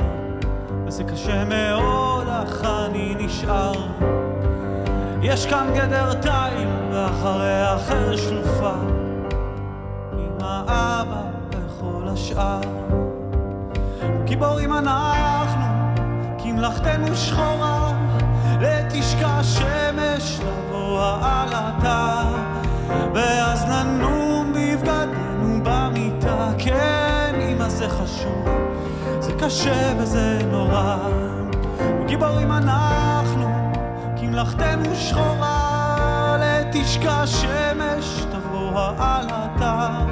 וזה קשה מאוד אך אני נשאר. יש כאן גדר תיל ואחרי האחר שלופה, האבא וכל השאר. גיבורים אנחנו, כי מלאכתנו שחורה, לתשקע השמש תבוא העלתה, ואז ננום בבגדנו במיטה. כן, אמא זה חשוב, זה קשה וזה נורא. גיבורים אנחנו, כי מלאכתנו שחורה, לתשקע השמש תבוא העלתה,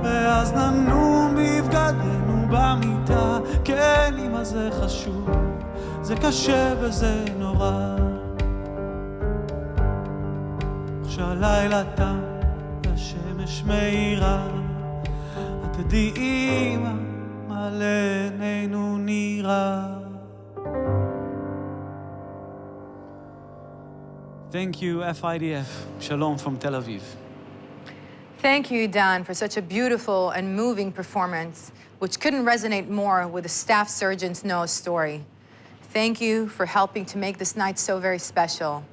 ואז ננום בבגדנו במיטה. כן, אמא זה חשוב, זה קשה וזה נורא. כשהלילה תם והשמש מאירה, את תדעי אמא מה לעינינו נראה. Thank you, FIDF. Shalom from Tel Aviv. Thank you, Don, for such a beautiful and moving performance, which couldn't resonate more with the staff surgeon's Noah's story. Thank you for helping to make this night so very special.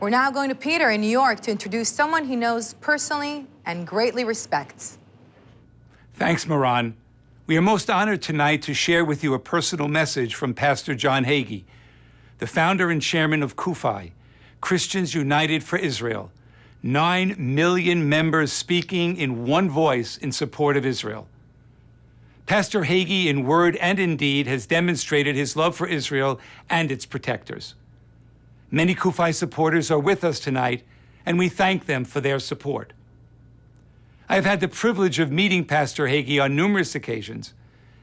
We're now going to Peter in New York to introduce someone he knows personally and greatly respects. Thanks, Moran. We are most honored tonight to share with you a personal message from Pastor John Hagee, the founder and chairman of CUFI, Christians United for Israel, 9 million members speaking in one voice in support of Israel. Pastor Hagee, in word and in deed, has demonstrated his love for Israel and its protectors. Many CUFI supporters are with us tonight, and we thank them for their support. I have had the privilege of meeting Pastor Hagee on numerous occasions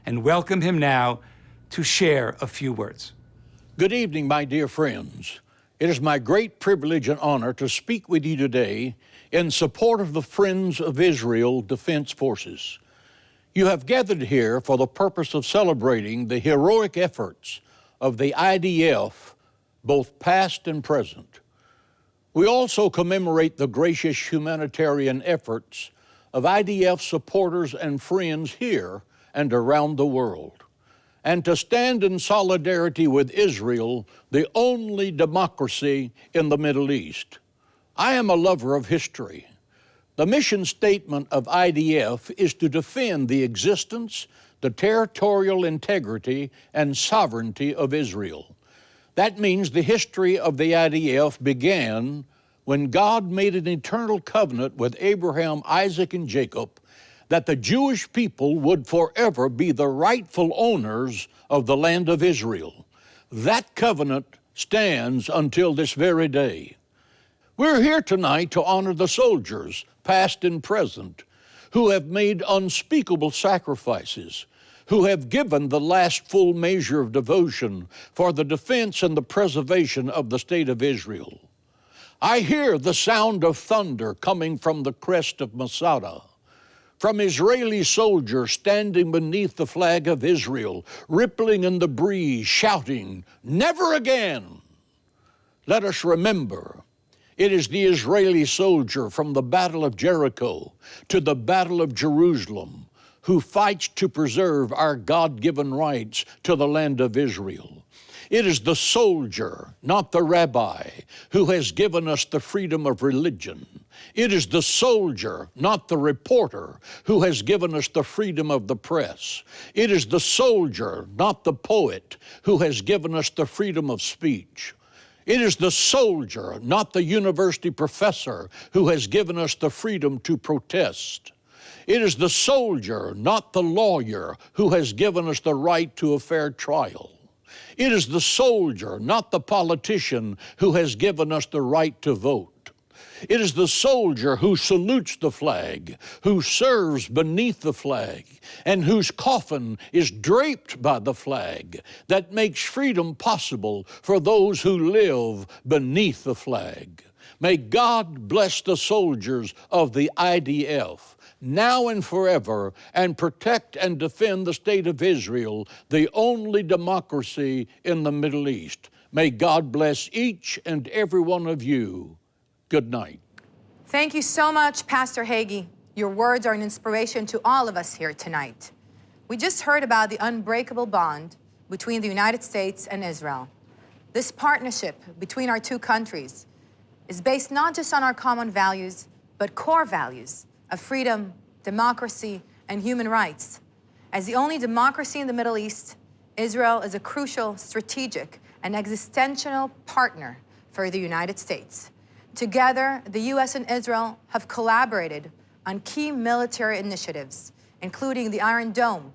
and welcome him now to share a few words. Good evening, my dear friends. It is my great privilege and honor to speak with you today in support of the Friends of Israel Defense Forces. You have gathered here for the purpose of celebrating the heroic efforts of the IDF, both past and present. We also commemorate the gracious humanitarian efforts of IDF supporters and friends here and around the world, and to stand in solidarity with Israel, the only democracy in the Middle East. I am a lover of history. The mission statement of IDF is to defend the existence, the territorial integrity, and sovereignty of Israel. That means the history of the IDF began when God made an eternal covenant with Abraham, Isaac, and Jacob that the Jewish people would forever be the rightful owners of the land of Israel. That covenant stands until this very day. We're here tonight to honor the soldiers, past and present, who have made unspeakable sacrifices, who have given the last full measure of devotion for the defense and the preservation of the state of Israel. I hear the sound of thunder coming from the crest of Masada, from Israeli soldiers standing beneath the flag of Israel, rippling in the breeze, shouting, "Never again!" Let us remember, it is the Israeli soldier from the Battle of Jericho to the Battle of Jerusalem who fights to preserve our God-given rights to the land of Israel. It is the soldier, not the rabbi, who has given us the freedom of religion. It is the soldier, not the reporter, who has given us the freedom of the press. It is the soldier, not the poet, who has given us the freedom of speech. It is the soldier, not the university professor, who has given us the freedom to protest. It is the soldier, not the lawyer, who has given us the right to a fair trial. It is the soldier, not the politician, who has given us the right to vote. It is the soldier who salutes the flag, who serves beneath the flag, and whose coffin is draped by the flag that makes freedom possible for those who live beneath the flag. May God bless the soldiers of the IDF now and forever, and protect and defend the state of Israel, the only democracy in the Middle East. May God bless each and every one of you. Good night. Thank you so much, Pastor Hagee. Your words are an inspiration to all of us here tonight. We just heard about the unbreakable bond between the United States and Israel. This partnership between our two countries is based not just on our common values, but core values of freedom, democracy, and human rights. As the only democracy in the Middle East, Israel is a crucial, strategic, and existential partner for the United States. Together, the U.S. and Israel have collaborated on key military initiatives, including the Iron Dome,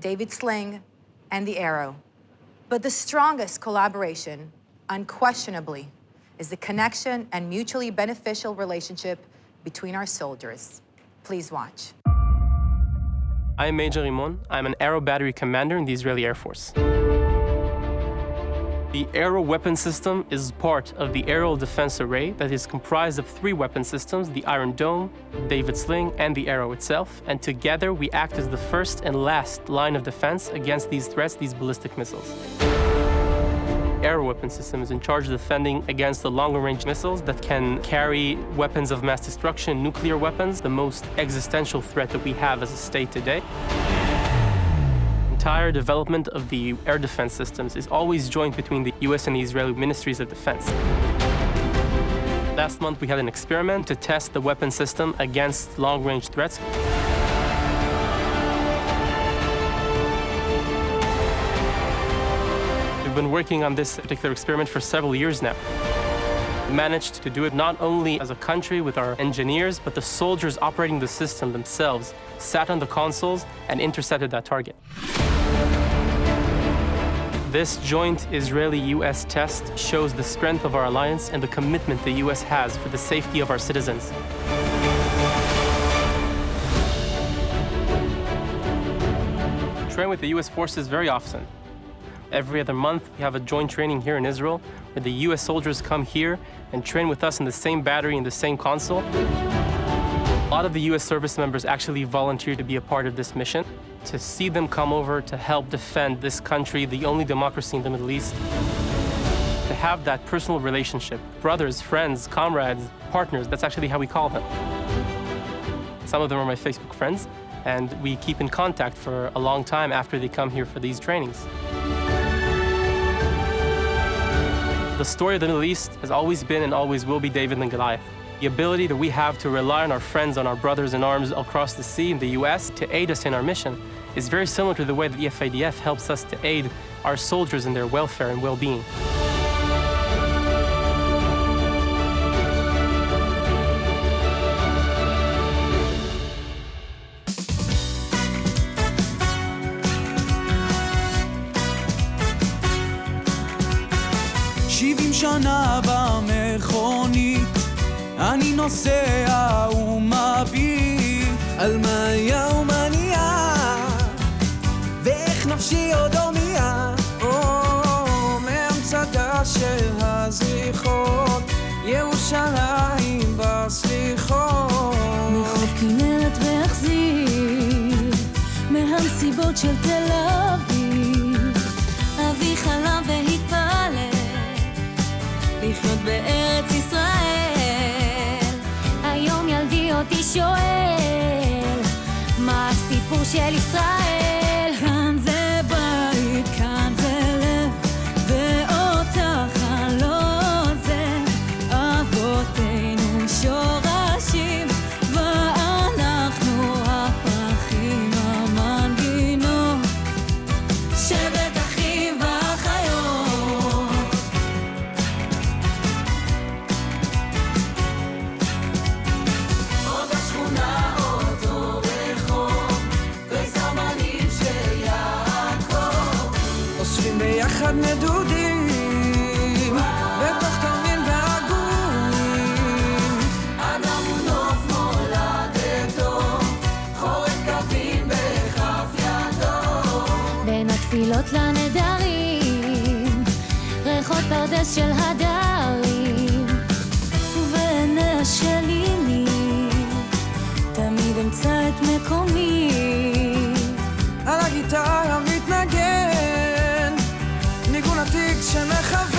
David Sling, and the Arrow. But the strongest collaboration, unquestionably, is the connection and mutually beneficial relationship between our soldiers. Please watch. I am Major Rimon. I'm an Arrow battery commander in the Israeli Air Force. The Arrow weapon system is part of the aerial defense array that is comprised of 3 weapon systems, the Iron Dome, David Sling, and the Arrow itself. And together, we act as the first and last line of defense against these threats, these ballistic missiles. air weapon system is in charge of defending against the longer-range missiles that can carry weapons of mass destruction, nuclear weapons, the most existential threat that we have as a state today. Entire development of the air defense systems is always joint between the US and the Israeli Ministries of Defense. Last month, we had an experiment to test the weapon system against long-range threats. We've been working on this particular experiment for several years now. We managed to do it not only as a country with our engineers, but the soldiers operating the system themselves sat on the consoles and intercepted that target. This joint Israeli-US test shows the strength of our alliance and the commitment the US has for the safety of our citizens. We train with the US forces very often. Every other month, we have a joint training here in Israel, where the US soldiers come here and train with us in the same battery, in the same console. A lot of the US service members actually volunteer to be a part of this mission. To see them come over to help defend this country, the only democracy in the Middle East. To have that personal relationship, brothers, friends, comrades, partners, that's actually how we call them. Some of them are my Facebook friends, and we keep in contact for a long time after they come here for these trainings. The story of the Middle East has always been and always will be David and Goliath. The ability that we have to rely on our friends, on our brothers in arms across the sea in the US to aid us in our mission is very similar to the way that the FIDF helps us to aid our soldiers in their welfare and well-being. שנה במכונית אני נוסע ומביט על מה היה ומה נהיה ואיך נפשי עוד הומייה מאמצע של הזריחות ירושלים בסליחות מחוף כנרת והחזיר מהמסיבות של תל אביב אבי חלם והתפלל לחיות בארץ ישראל היום ילדי אותי שואל מה הסיפור של ישראל כאן זה בית, כאן זה לב ואותך לא זה אבותינו שורשים ואנחנו הפרחים המנגינות שבט אחים ואחיות עוד השכונה אותו רחוב וזמנים של יעקב אוספים ביחד נדודים בתוך כרמל והגורים אדם הוא נוף מולדתו חורף קווים בכף ידו בין התפילות לנדרים ריחות פרדס של הדרים ובעיניה של אמי תמיד אמצא את מקומי על הגיטרה מתנגן ניגון עתיק שמכוון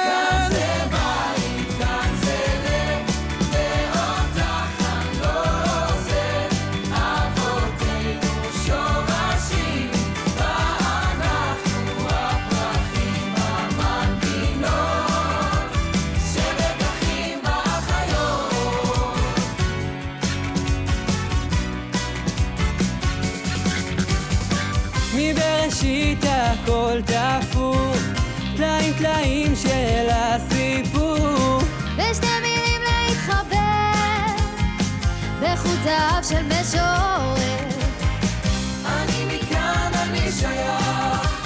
כאן זה בית, כאן זה לב ואותך אני לא עוזב אבותינו שורשים ואנחנו הפרחים המנגינות שבט אחים ואחיות מבראשית הכל תפור טלאים טלאים של הסיפור ושתי מילים להתחבר בחוטיו של משורר אני מכאן אני שייך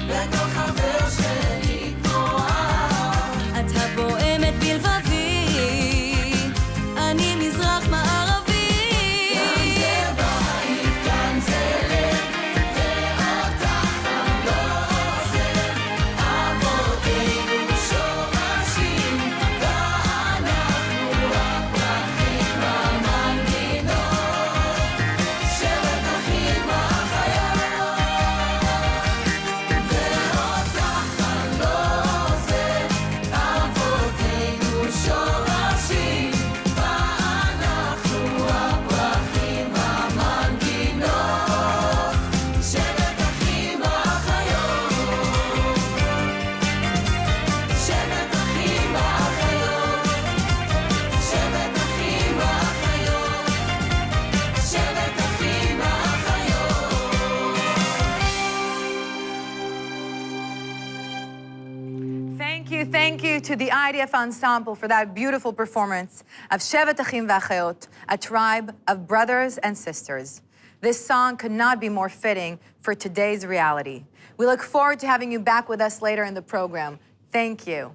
וכל חבר שלי כוח את הפועמת בלבבי אני מזרח מערבי כאן זה בית, כאן זה לב ואותך אני לא עוזב אבותינו שורשים ואנחנו הפרחים המנגינות שבט אחים ואחיות to the IDF Ensemble for that beautiful performance of Shevet Achim V'Achayot, a tribe of brothers and sisters. This song could not be more fitting for today's reality. We look forward to having you back with us later in the program. Thank you.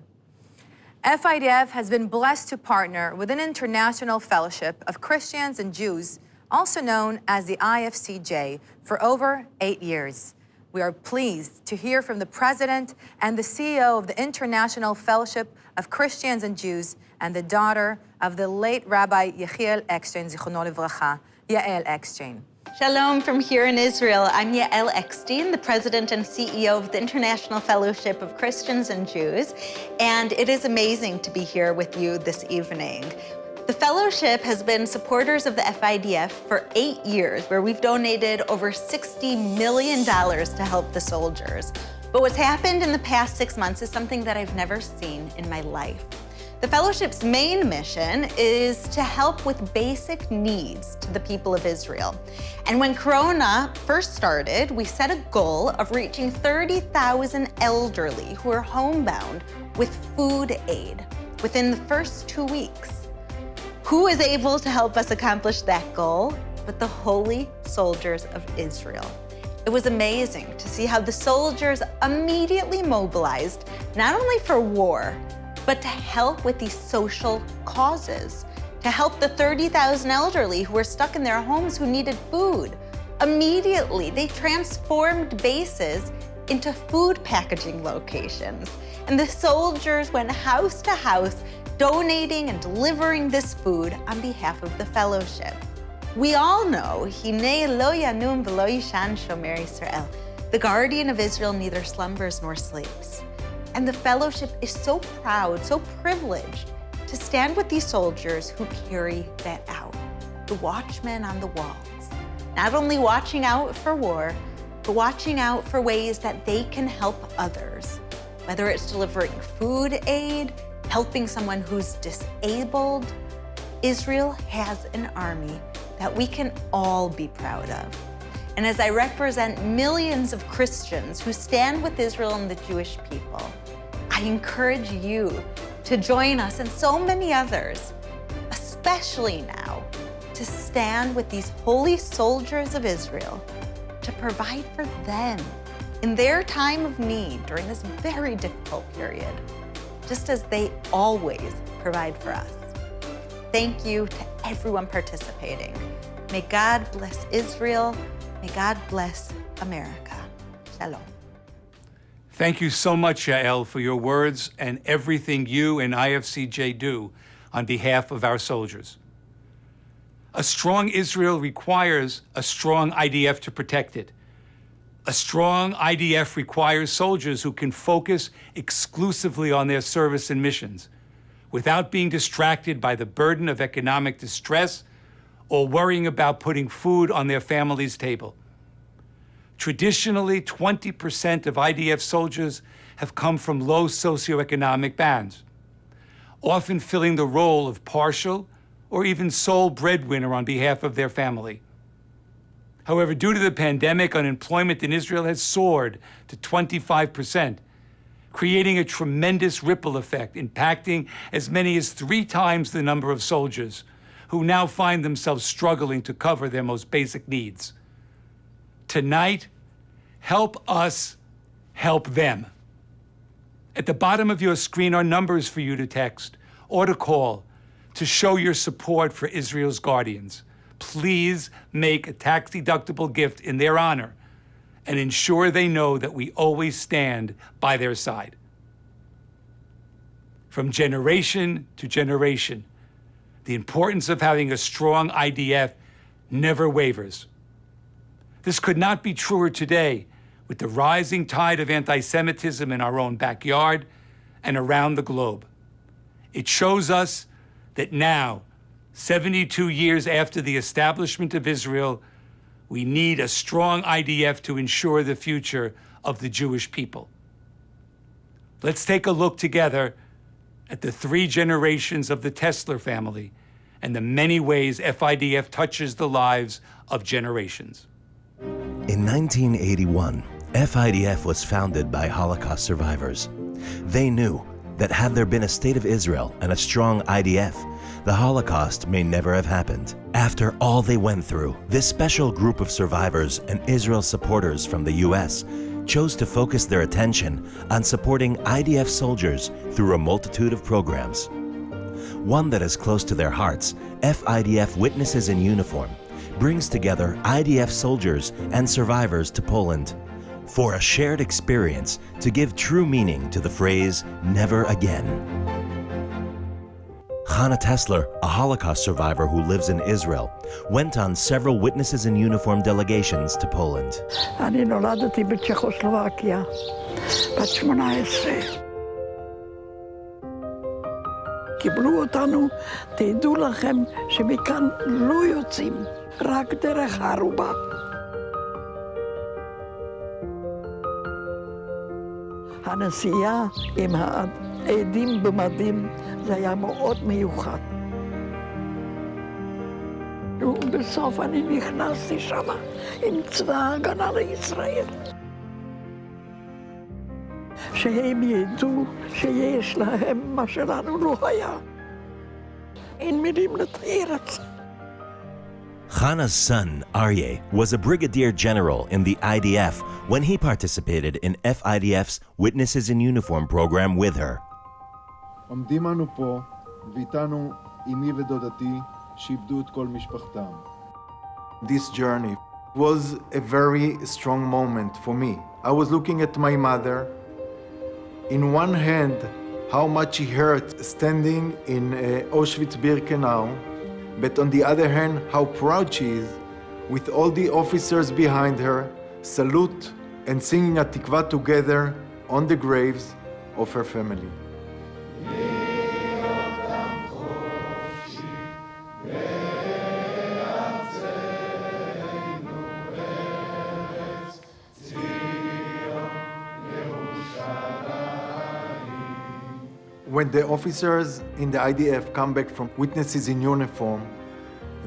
FIDF has been blessed to partner with an international fellowship of Christians and Jews, also known as the IFCJ, for over 8 years. We are pleased to hear from the president and the CEO of the International Fellowship of Christians and Jews and the daughter of the late Rabbi Yechiel Eckstein, Zichrono Livracha, Yael Eckstein. Shalom from here in Israel. I'm Yael Eckstein, the president and CEO of the International Fellowship of Christians and Jews, and it is amazing to be here with you this evening. The fellowship has been supporters of the FIDF for 8 years, where we've donated over $60 million to help the soldiers. But what's happened in the past 6 months is something that I've never seen in my life. The fellowship's main mission is to help with basic needs to the people of Israel. And when Corona first started, we set a goal of reaching 30,000 elderly who are homebound with food aid within the first 2 weeks. Who is able to help us accomplish that goal but the holy soldiers of Israel? It was amazing to see how the soldiers immediately mobilized, not only for war, but to help with these social causes, to help the 30,000 elderly who were stuck in their homes who needed food. Immediately, they transformed bases into food packaging locations. And the soldiers went house to house, donating and delivering this food on behalf of the fellowship. We all know, Hinei lo yanum v'lo yishan shomer Yisrael. The guardian of Israel neither slumbers nor sleeps. And the fellowship is so proud, so privileged to stand with these soldiers who carry that out. The watchmen on the walls, not only watching out for war, but watching out for ways that they can help others, whether it's delivering food aid, helping someone who's disabled. Israel has an army that we can all be proud of. And as I represent millions of Christians who stand with Israel and the Jewish people, I encourage you to join us and so many others, especially now, to stand with these holy soldiers of Israel to provide for them in their time of need during this very difficult period, just as they always provide for us. Thank you to everyone participating. May God bless Israel. May God bless America. Shalom. Thank you so much, Yael, for your words and everything you and IFCJ do on behalf of our soldiers. A strong Israel requires a strong IDF to protect it. A strong IDF requires soldiers who can focus exclusively on their service and missions without being distracted by the burden of economic distress or worrying about putting food on their family's table. Traditionally, 20% of IDF soldiers have come from low socioeconomic bands, often filling the role of partial or even sole breadwinner on behalf of their family. However, due to the pandemic, unemployment in Israel has soared to 25%, creating a tremendous ripple effect, impacting as many as 3 times the number of soldiers who now find themselves struggling to cover their most basic needs. Tonight, help us help them. At the bottom of your screen are numbers for you to text or to call to show your support for Israel's guardians. Please make a tax-deductible gift in their honor and ensure they know that we always stand by their side. From generation to generation, the importance of having a strong IDF never wavers. This could not be truer today with the rising tide of anti-Semitism in our own backyard and around the globe. It shows us that now, 72 years after the establishment of Israel, we need a strong IDF to ensure the future of the Jewish people. Let's take a look together at the 3 generations of the Tesler family and the many ways FIDF touches the lives of generations. In 1981, FIDF was founded by Holocaust survivors. They knew that had there been a state of Israel and a strong IDF, the Holocaust may never have happened. After all they went through, this special group of survivors and Israel supporters from the US chose to focus their attention on supporting IDF soldiers through a multitude of programs. One that is close to their hearts, FIDF Witnesses in Uniform, brings together IDF soldiers and survivors to Poland for a shared experience to give true meaning to the phrase, never again. Hannah Tessler, a Holocaust survivor who lives in Israel, went on several Witnesses in Uniform delegations to Poland. אני נולדתי בצ'כוסלובקיה, בת 18. קיבלו אותנו, תדעו לכם שמכאן לא יוצאים, רק דרך הערובה. הנסיעה עם העדים במדים זה היה מאוד מיוחד. ובסוף אני נכנסתי שם עם צבא ההגנה לישראל. שהם ידעו שיש להם מה שלנו לא היה. אין מילים לתאר את זה. Hannah's son, Aryeh, was a brigadier general in the IDF when he participated in FIDF's Witnesses in Uniform program with her. עומדים אנו פה, ואיתנו אמי ודודתי, שאיבדו את כל משפחתם. This journey was a very strong moment for me. I was looking at my mother. In one hand, how much she hurt standing in Auschwitz-Birkenau, but on the other hand, how proud she is with all the officers behind her, salute and singing Atikva together on the graves of her family. When the officers in the IDF come back from Witnesses in Uniform,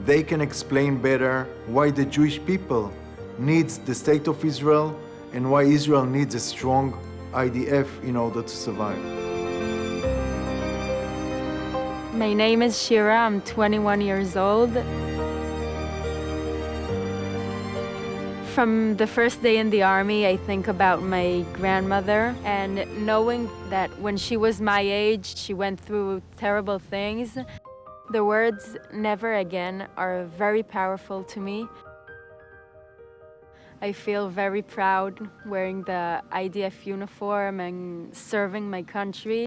they can explain better why the Jewish people needs the state of Israel and why Israel needs a strong IDF in order to survive. My name is Shira, I'm 21 years old. From the first day in the army, I think about my grandmother, and knowing that when she was my age, she went through terrible things. The words never again are very powerful to me. I feel very proud wearing the IDF uniform and serving my country.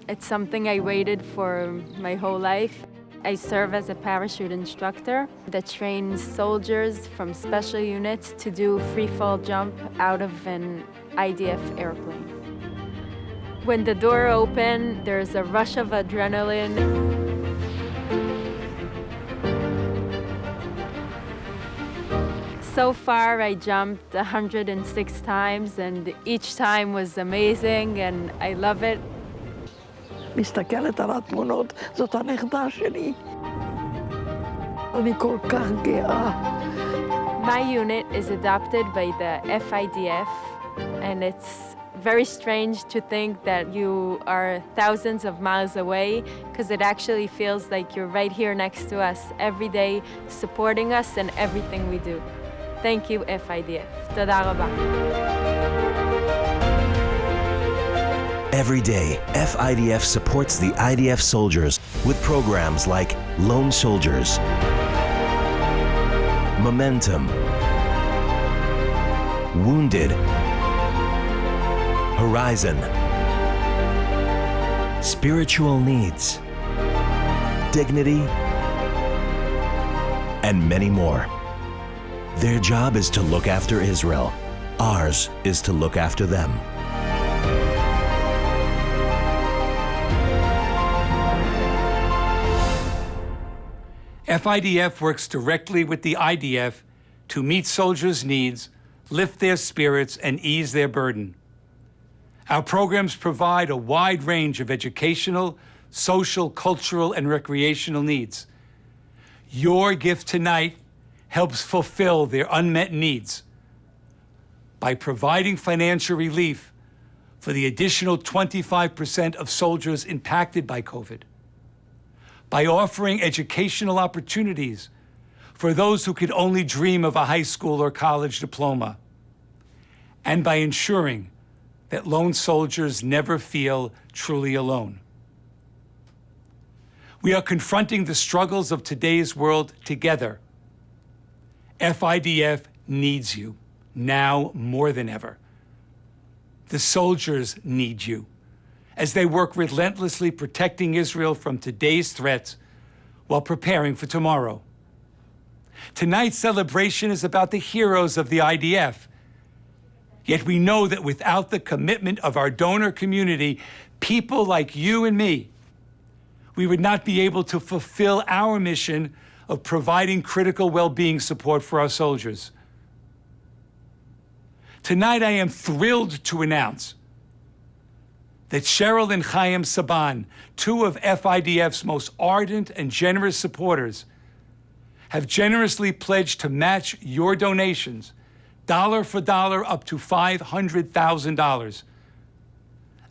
It's something I waited for my whole life. I serve as a parachute instructor that trains soldiers from special units to do free fall jump out of an IDF airplane. When the door opens, there's a rush of adrenaline. So far, I jumped 106 times, and each time was amazing, and I love it. מסתכלת על התמונות, זאת הנכדה שלי. אני כל כך גאה. My unit is adopted by the FIDF, and it's very strange to think that you are thousands of miles away, because it actually feels like you're right here next to us every day, supporting us in everything we do. Thank you, FIDF. תודה רבה. Every day, FIDF supports the IDF soldiers with programs like Lone Soldiers, Momentum, Wounded, Horizon, Spiritual Needs, Dignity, and many more. Their job is to look after Israel. Ours is to look after them. FIDF works directly with the IDF to meet soldiers' needs, lift their spirits, and ease their burden. Our programs provide a wide range of educational, social, cultural, and recreational needs. Your gift tonight helps fulfill their unmet needs. By providing financial relief for the additional 25% of soldiers impacted by COVID, by offering educational opportunities for those who could only dream of a high school or college diploma, and by ensuring that lone soldiers never feel truly alone. We are confronting the struggles of today's world together. FIDF needs you, now more than ever. The soldiers need you, as they work relentlessly protecting Israel from today's threats while preparing for tomorrow. Tonight's celebration is about the heroes of the IDF. Yet we know that without the commitment of our donor community, people like you and me, we would not be able to fulfill our mission of providing critical well-being support for our soldiers. Tonight, I am thrilled to announce that Cheryl and Chaim Saban, two of FIDF's most ardent and generous supporters, have generously pledged to match your donations, dollar for dollar, up to $500,000.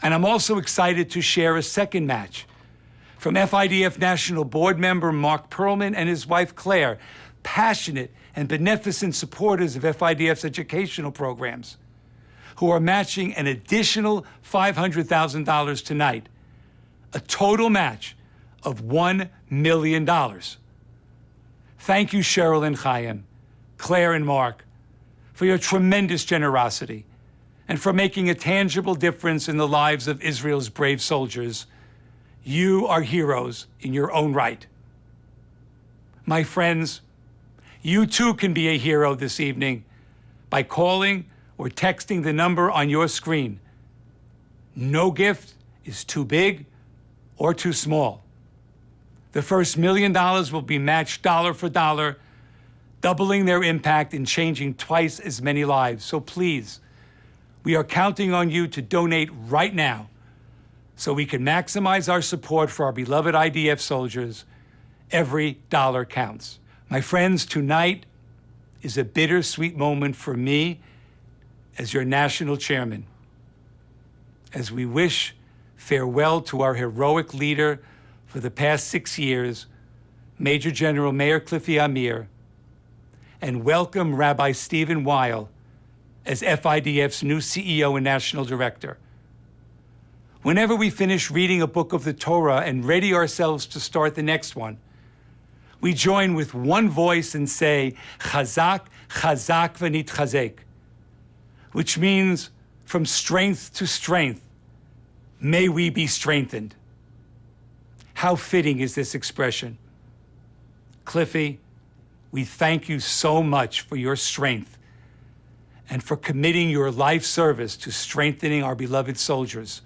And I'm also excited to share a second match from FIDF National Board member Mark Perlman and his wife Claire, passionate and beneficent supporters of FIDF's educational programs, who are matching an additional $500,000 tonight, a total match of $1 million. Thank you, Cheryl and Chaim, Claire and Mark, for your tremendous generosity and for making a tangible difference in the lives of Israel's brave soldiers. You are heroes in your own right. My friends, you too can be a hero this evening by calling or texting the number on your screen. No gift is too big or too small. The first $1 million will be matched dollar for dollar, doubling their impact and changing twice as many lives. So please, we are counting on you to donate right now so we can maximize our support for our beloved IDF soldiers. Every dollar counts. My friends, tonight is a bittersweet moment for me as your national chairman, as we wish farewell to our heroic leader for the past 6 years, Major General Meir Cliffy Amir, and welcome Rabbi Stephen Weil as FIDF's new CEO and National Director. Whenever we finish reading a book of the Torah and ready ourselves to start the next one, we join with one voice and say, Chazak, Chazak v'nitchazek, which means from strength to strength, may we be strengthened. How fitting is this expression? Cliffy, we thank you so much for your strength and for committing your life service to strengthening our beloved soldiers.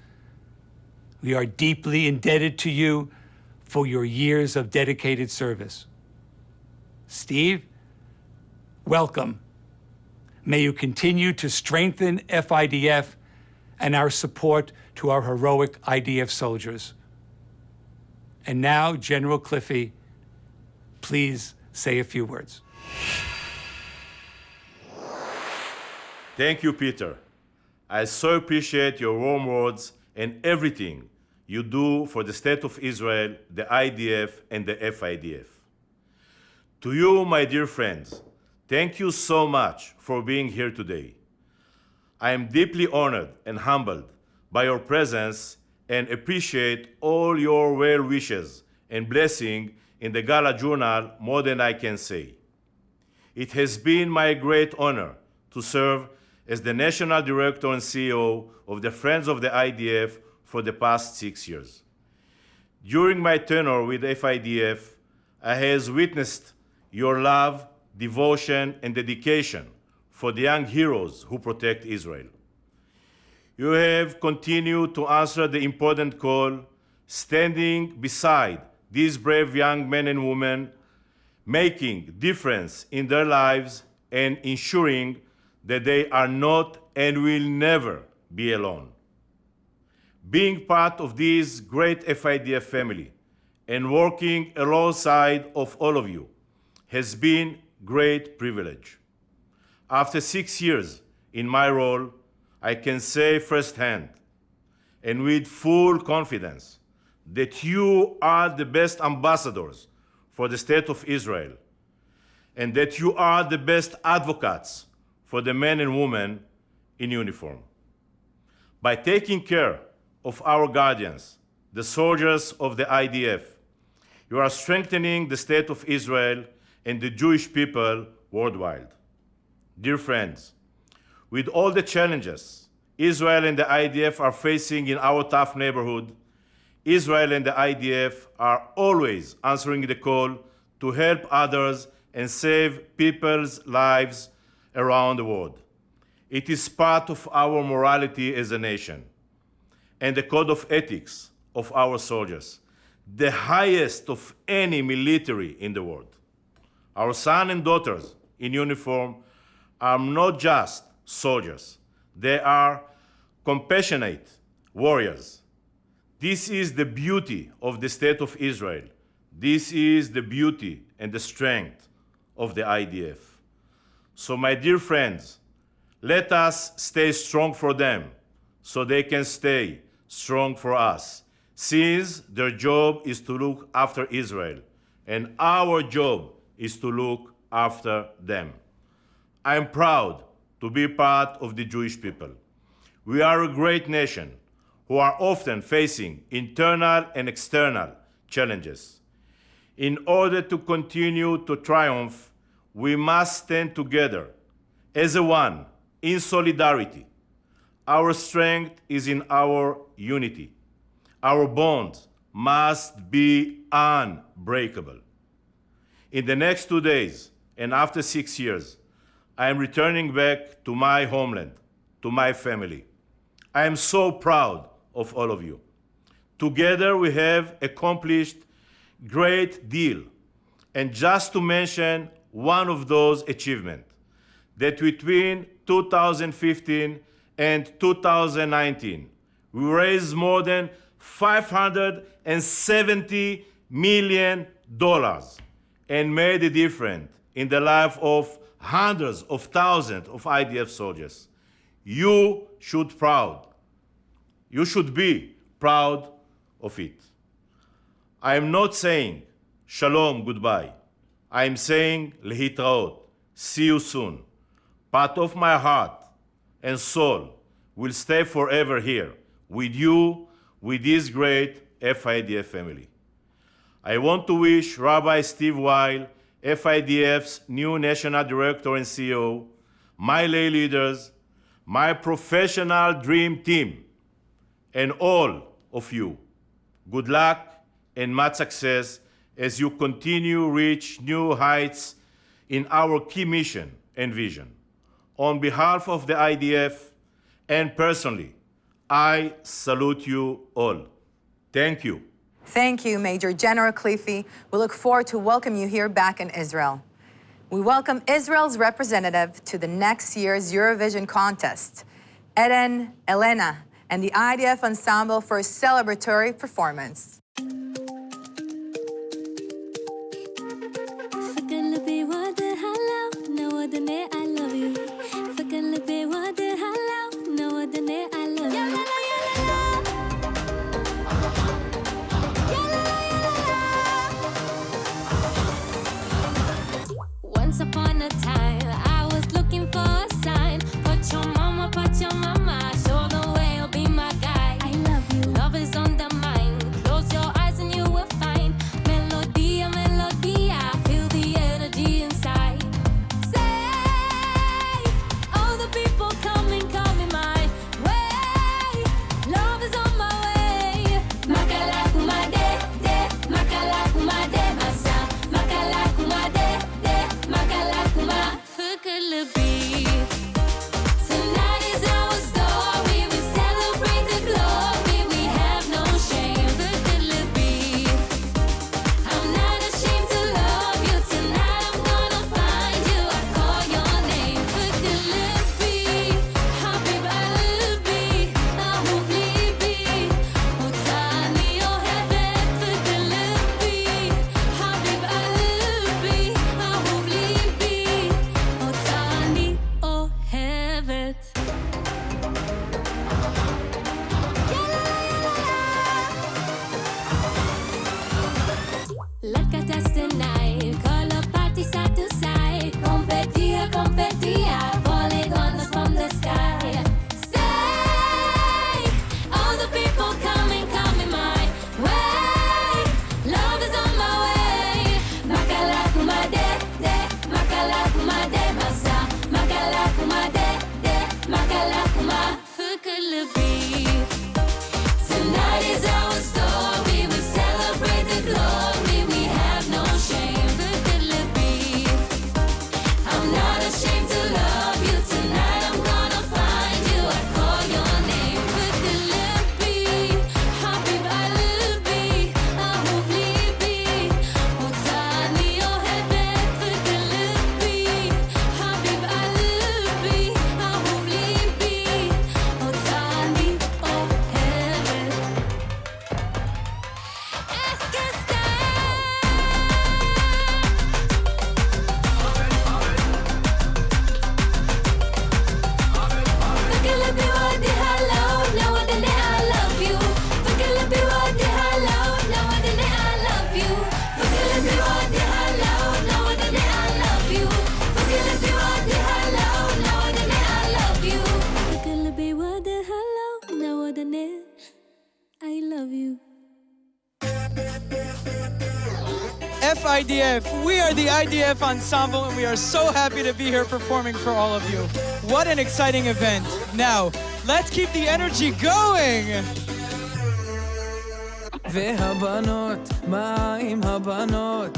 We are deeply indebted to you for your years of dedicated service. Steve, welcome. May you continue to strengthen FIDF and our support to our heroic IDF soldiers. And now, General Cliffy, please say a few words. Thank you, Peter. I so appreciate your warm words and everything you do for the State of Israel, the IDF, and the FIDF. To you, my dear friends, thank you so much for being here today. I am deeply honored and humbled by your presence and appreciate all your well wishes and blessing in the Gala Journal more than I can say. It has been my great honor to serve as the National Director and CEO of the Friends of the IDF for the past 6 years. During my tenure with FIDF, I have witnessed your love, devotion, and dedication for the young heroes who protect Israel. You have continued to answer the important call, standing beside these brave young men and women, making difference in their lives and ensuring that they are not and will never be alone. Being part of this great FIDF family and working alongside of all of you has been great privilege. After 6 years in my role, I can say firsthand and with full confidence that you are the best ambassadors for the State of Israel, and that you are the best advocates for the men and women in uniform. By taking care of our guardians, the soldiers of the IDF, you are strengthening the State of Israel and the Jewish people worldwide. Dear friends, with all the challenges Israel and the IDF are facing in our tough neighborhood, Israel and the IDF are always answering the call to help others and save people's lives around the world. It is part of our morality as a nation and the code of ethics of our soldiers, the highest of any military in the world. Our sons and daughters in uniform are not just soldiers. They are compassionate warriors. This is the beauty of the State of Israel. This is the beauty and the strength of the IDF. So, my dear friends, let us stay strong for them so they can stay strong for us, since their job is to look after Israel, and our job is to look after them. I am proud to be part of the Jewish people. We are a great nation who are often facing internal and external challenges. In order to continue to triumph, we must stand together as a one, in solidarity. Our strength is in our unity. Our bonds must be unbreakable. In the next 2 days, and after 6 years, I am returning back to my homeland, to my family. I am so proud of all of you. Together we have accomplished a great deal. And just to mention one of those achievements, that between 2015 and 2019, we raised more than $570 million and made a difference in the life of hundreds of thousands of IDF soldiers. You should be proud of it. I am not saying shalom, goodbye. I am saying lehitraot, see you soon. Part of my heart and soul will stay forever here with you, with this great FIDF family. I want to wish Rabbi Steve Weil, FIDF's new National Director and CEO, my lay leaders, my professional dream team, and all of you, good luck and much success as you continue to reach new heights in our key mission and vision. On behalf of the IDF and personally, I salute you all. Thank you. Thank you, Major General Khalifi. We look forward to welcoming you here back in Israel. We welcome Israel's representative to the next year's Eurovision contest, Eden Elena, and the IDF Ensemble for a celebratory performance. Once upon a time, I was looking for a sign. Put your mama, show the way, you'll be my guy. I love you. Love is on the mind. Close your Look at us tonight, color party side to side. Confetti, confetti, falling on us from the sky. Say, all the people coming my way. Love is on my way. Makala kumade, de, makala kumade, masa. Makala kumade, de, makala kuma. Fukulubi. Tonight is our story. We celebrate the glory. We have no shame. Fukulubi. I'm not ashamed to love you. Tonight I'm gonna find you. I call your name. Fukulubi. Habib Alubi. Ahub libi. Otani ohevet. Fukulubi. Habib Alubi. Ahub libi. Otani ohevet. فكلبي ودي هلا ونودني I love you. فكلبي ودي هلا ونودني I love you. فكلبي ودي هلا ونودني I love you. فكلبي ودي هلا ونودني I love you. فكلبي ودي هلا ونودني I love you. FIDF, we are the IDF Ensemble and we are so happy to be here performing for all of you. What an exciting event. Now, let's keep the energy going. והבנות, מה עם הבנות?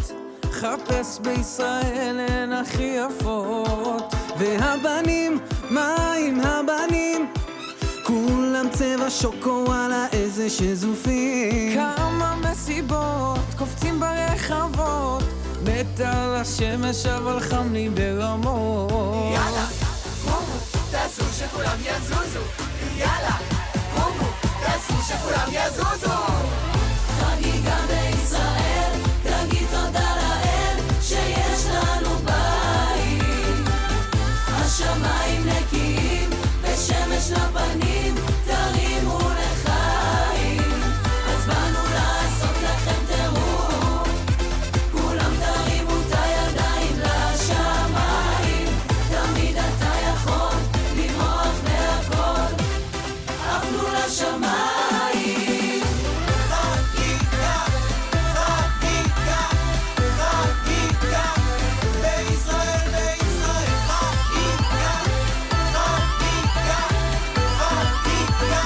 חפש בישראל הן הכי יפות. והבנים, מה עם הבנים? כולם צבע שוקו, וואלה איזה שזופים. כמה מסיבות, קופצים ברחבות. מת על השמש אבל חם לי ברמות. יאללה, קומו, תעשו שכולם יזוזו. יאללה, קומו, תעשו שכולם יזוזו. חגיגה בישראל, תגיד תודה לאל שיש לנו בית. השמיים נקיים ושמש לפנים, תרימו לחיים. אז באנו לעשות לכם טירוף, כולם תרימו את הידיים לשמיים. תמיד אתה יכול לברוח מהכל, עפנו לשמיים. חגיגה, חגיגה, חגיגה, בישראל, בישראל, חגיגה, חגיגה, חגיגה.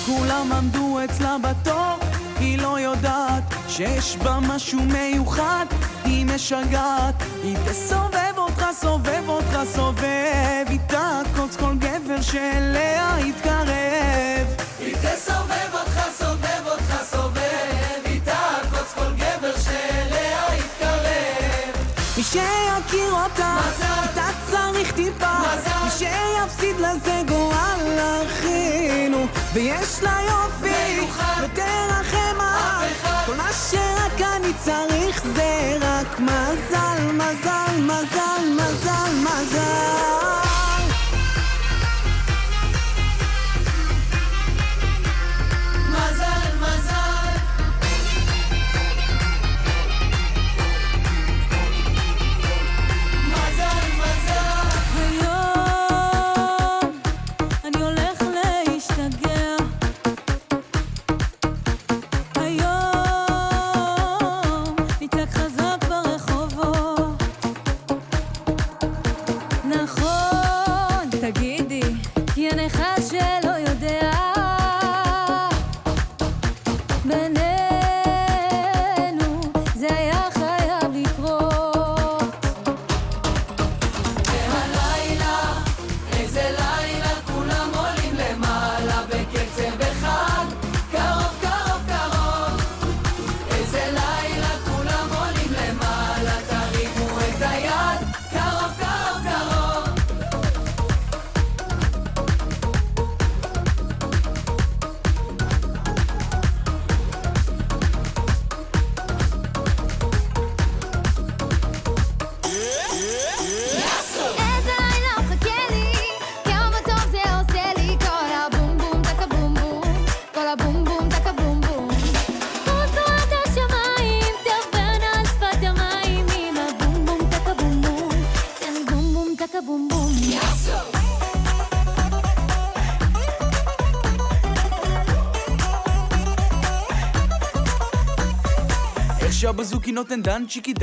כולם עמדו אצלה בתור, היא לא יודעת שיש בה משהו מיוחד, היא משגעת, היא תסובב אותך, סובב אותך, סובב, היא תעקוץ כל גבר שאליה יתקרב. היא תסובב אותך, סובב אותך, סובב, היא תעקוץ כל גבר שאליה יתקרב. מי שיכיר אותה, אתה צריך טיפה, מי שיפסיד לזה גורל אחינו, ויש לה יופי, ותרחם כל מה שרק אני צריך זה רק מזל, מזל, מזל, מזל, מזל. מזל, מזל. מזל, מזל. היום אני הולך להשתגע. היום נצעק חזק ברחובות. נכון, תגידי, כי אין אחד שלא יודע. בינינו זה היה חייב לקרות. והלילה, איזה לילה, כולם עולים למעלה בקצב אחד. קרוב, קרוב, קרוב. איזה לילה, כולם עולים למעלה, תרימו את היד. קרוב, קרוב, קרוב. כשהבזוקי נותן דן צ'יקי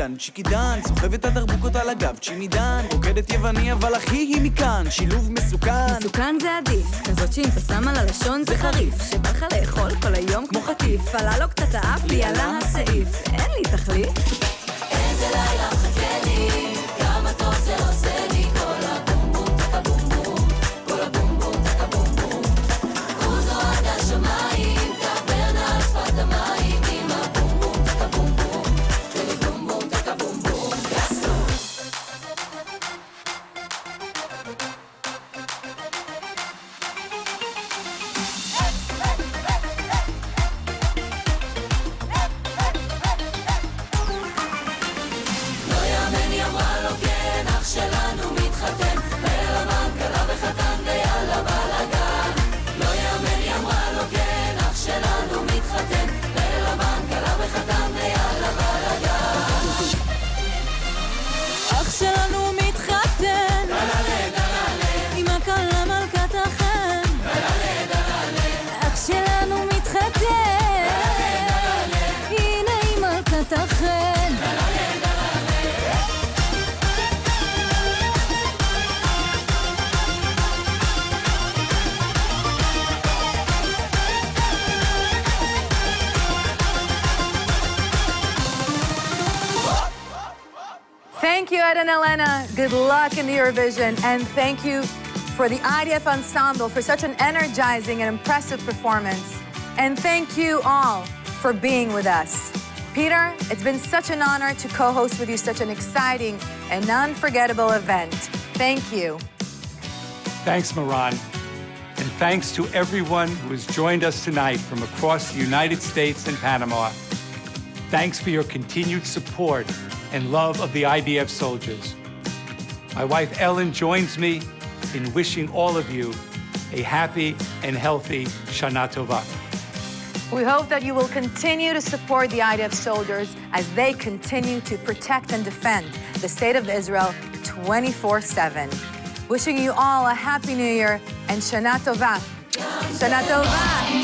דן סוחב את הדרבוקות על הגב צ'ימידן רוקדת יווני אבל אחי היא מכאן שילוב מסוכן מסוכן זה עדיף כזאת שאם אתה שם על הלשון זה חריף שבא לך לאכול כל היום כמו חטיף עלה לו קצת האף לי עלה הסעיף אין לי תחליף איזה לילה מחכה לי כמה טוב זה עושה לי כל הבום בום טקה בום בום כל הבום בום טקה בום בום הוא זועק השמיים טברנה על שפת המים עם הבום בום טקה בום בום שלי בום בום טקה בום בום יסו לא יאמן היא אמרה לו כן אח שלנו מתחתן בלבן קלה וחתן ויאללה בלגן לא יאמן היא אמרה לו כן אח שלנו מתחתן בלבן קלה וחתן ויאללה בלגן אח שלנו מתחתן עם הכלה מלכת החן אח שלנו מתחתן הנה עם מלכת החן Thank you, Ed and Elena. Good luck in the Eurovision. And thank you for the IDF Ensemble for such an energizing and impressive performance. And thank you all for being with us. Peter, it's been such an honor to co-host with you such an exciting and unforgettable event. Thank you. Thanks, Moran. And thanks to everyone who has joined us tonight from across the United States and Panama. Thanks for your continued support and love of the IDF soldiers. My wife Ellen joins me in wishing all of you a happy and healthy Shana Tova. We hope that you will continue to support the IDF soldiers as they continue to protect and defend the state of Israel 24/7. Wishing you all a happy New Year and Shana Tova. Shana Tova.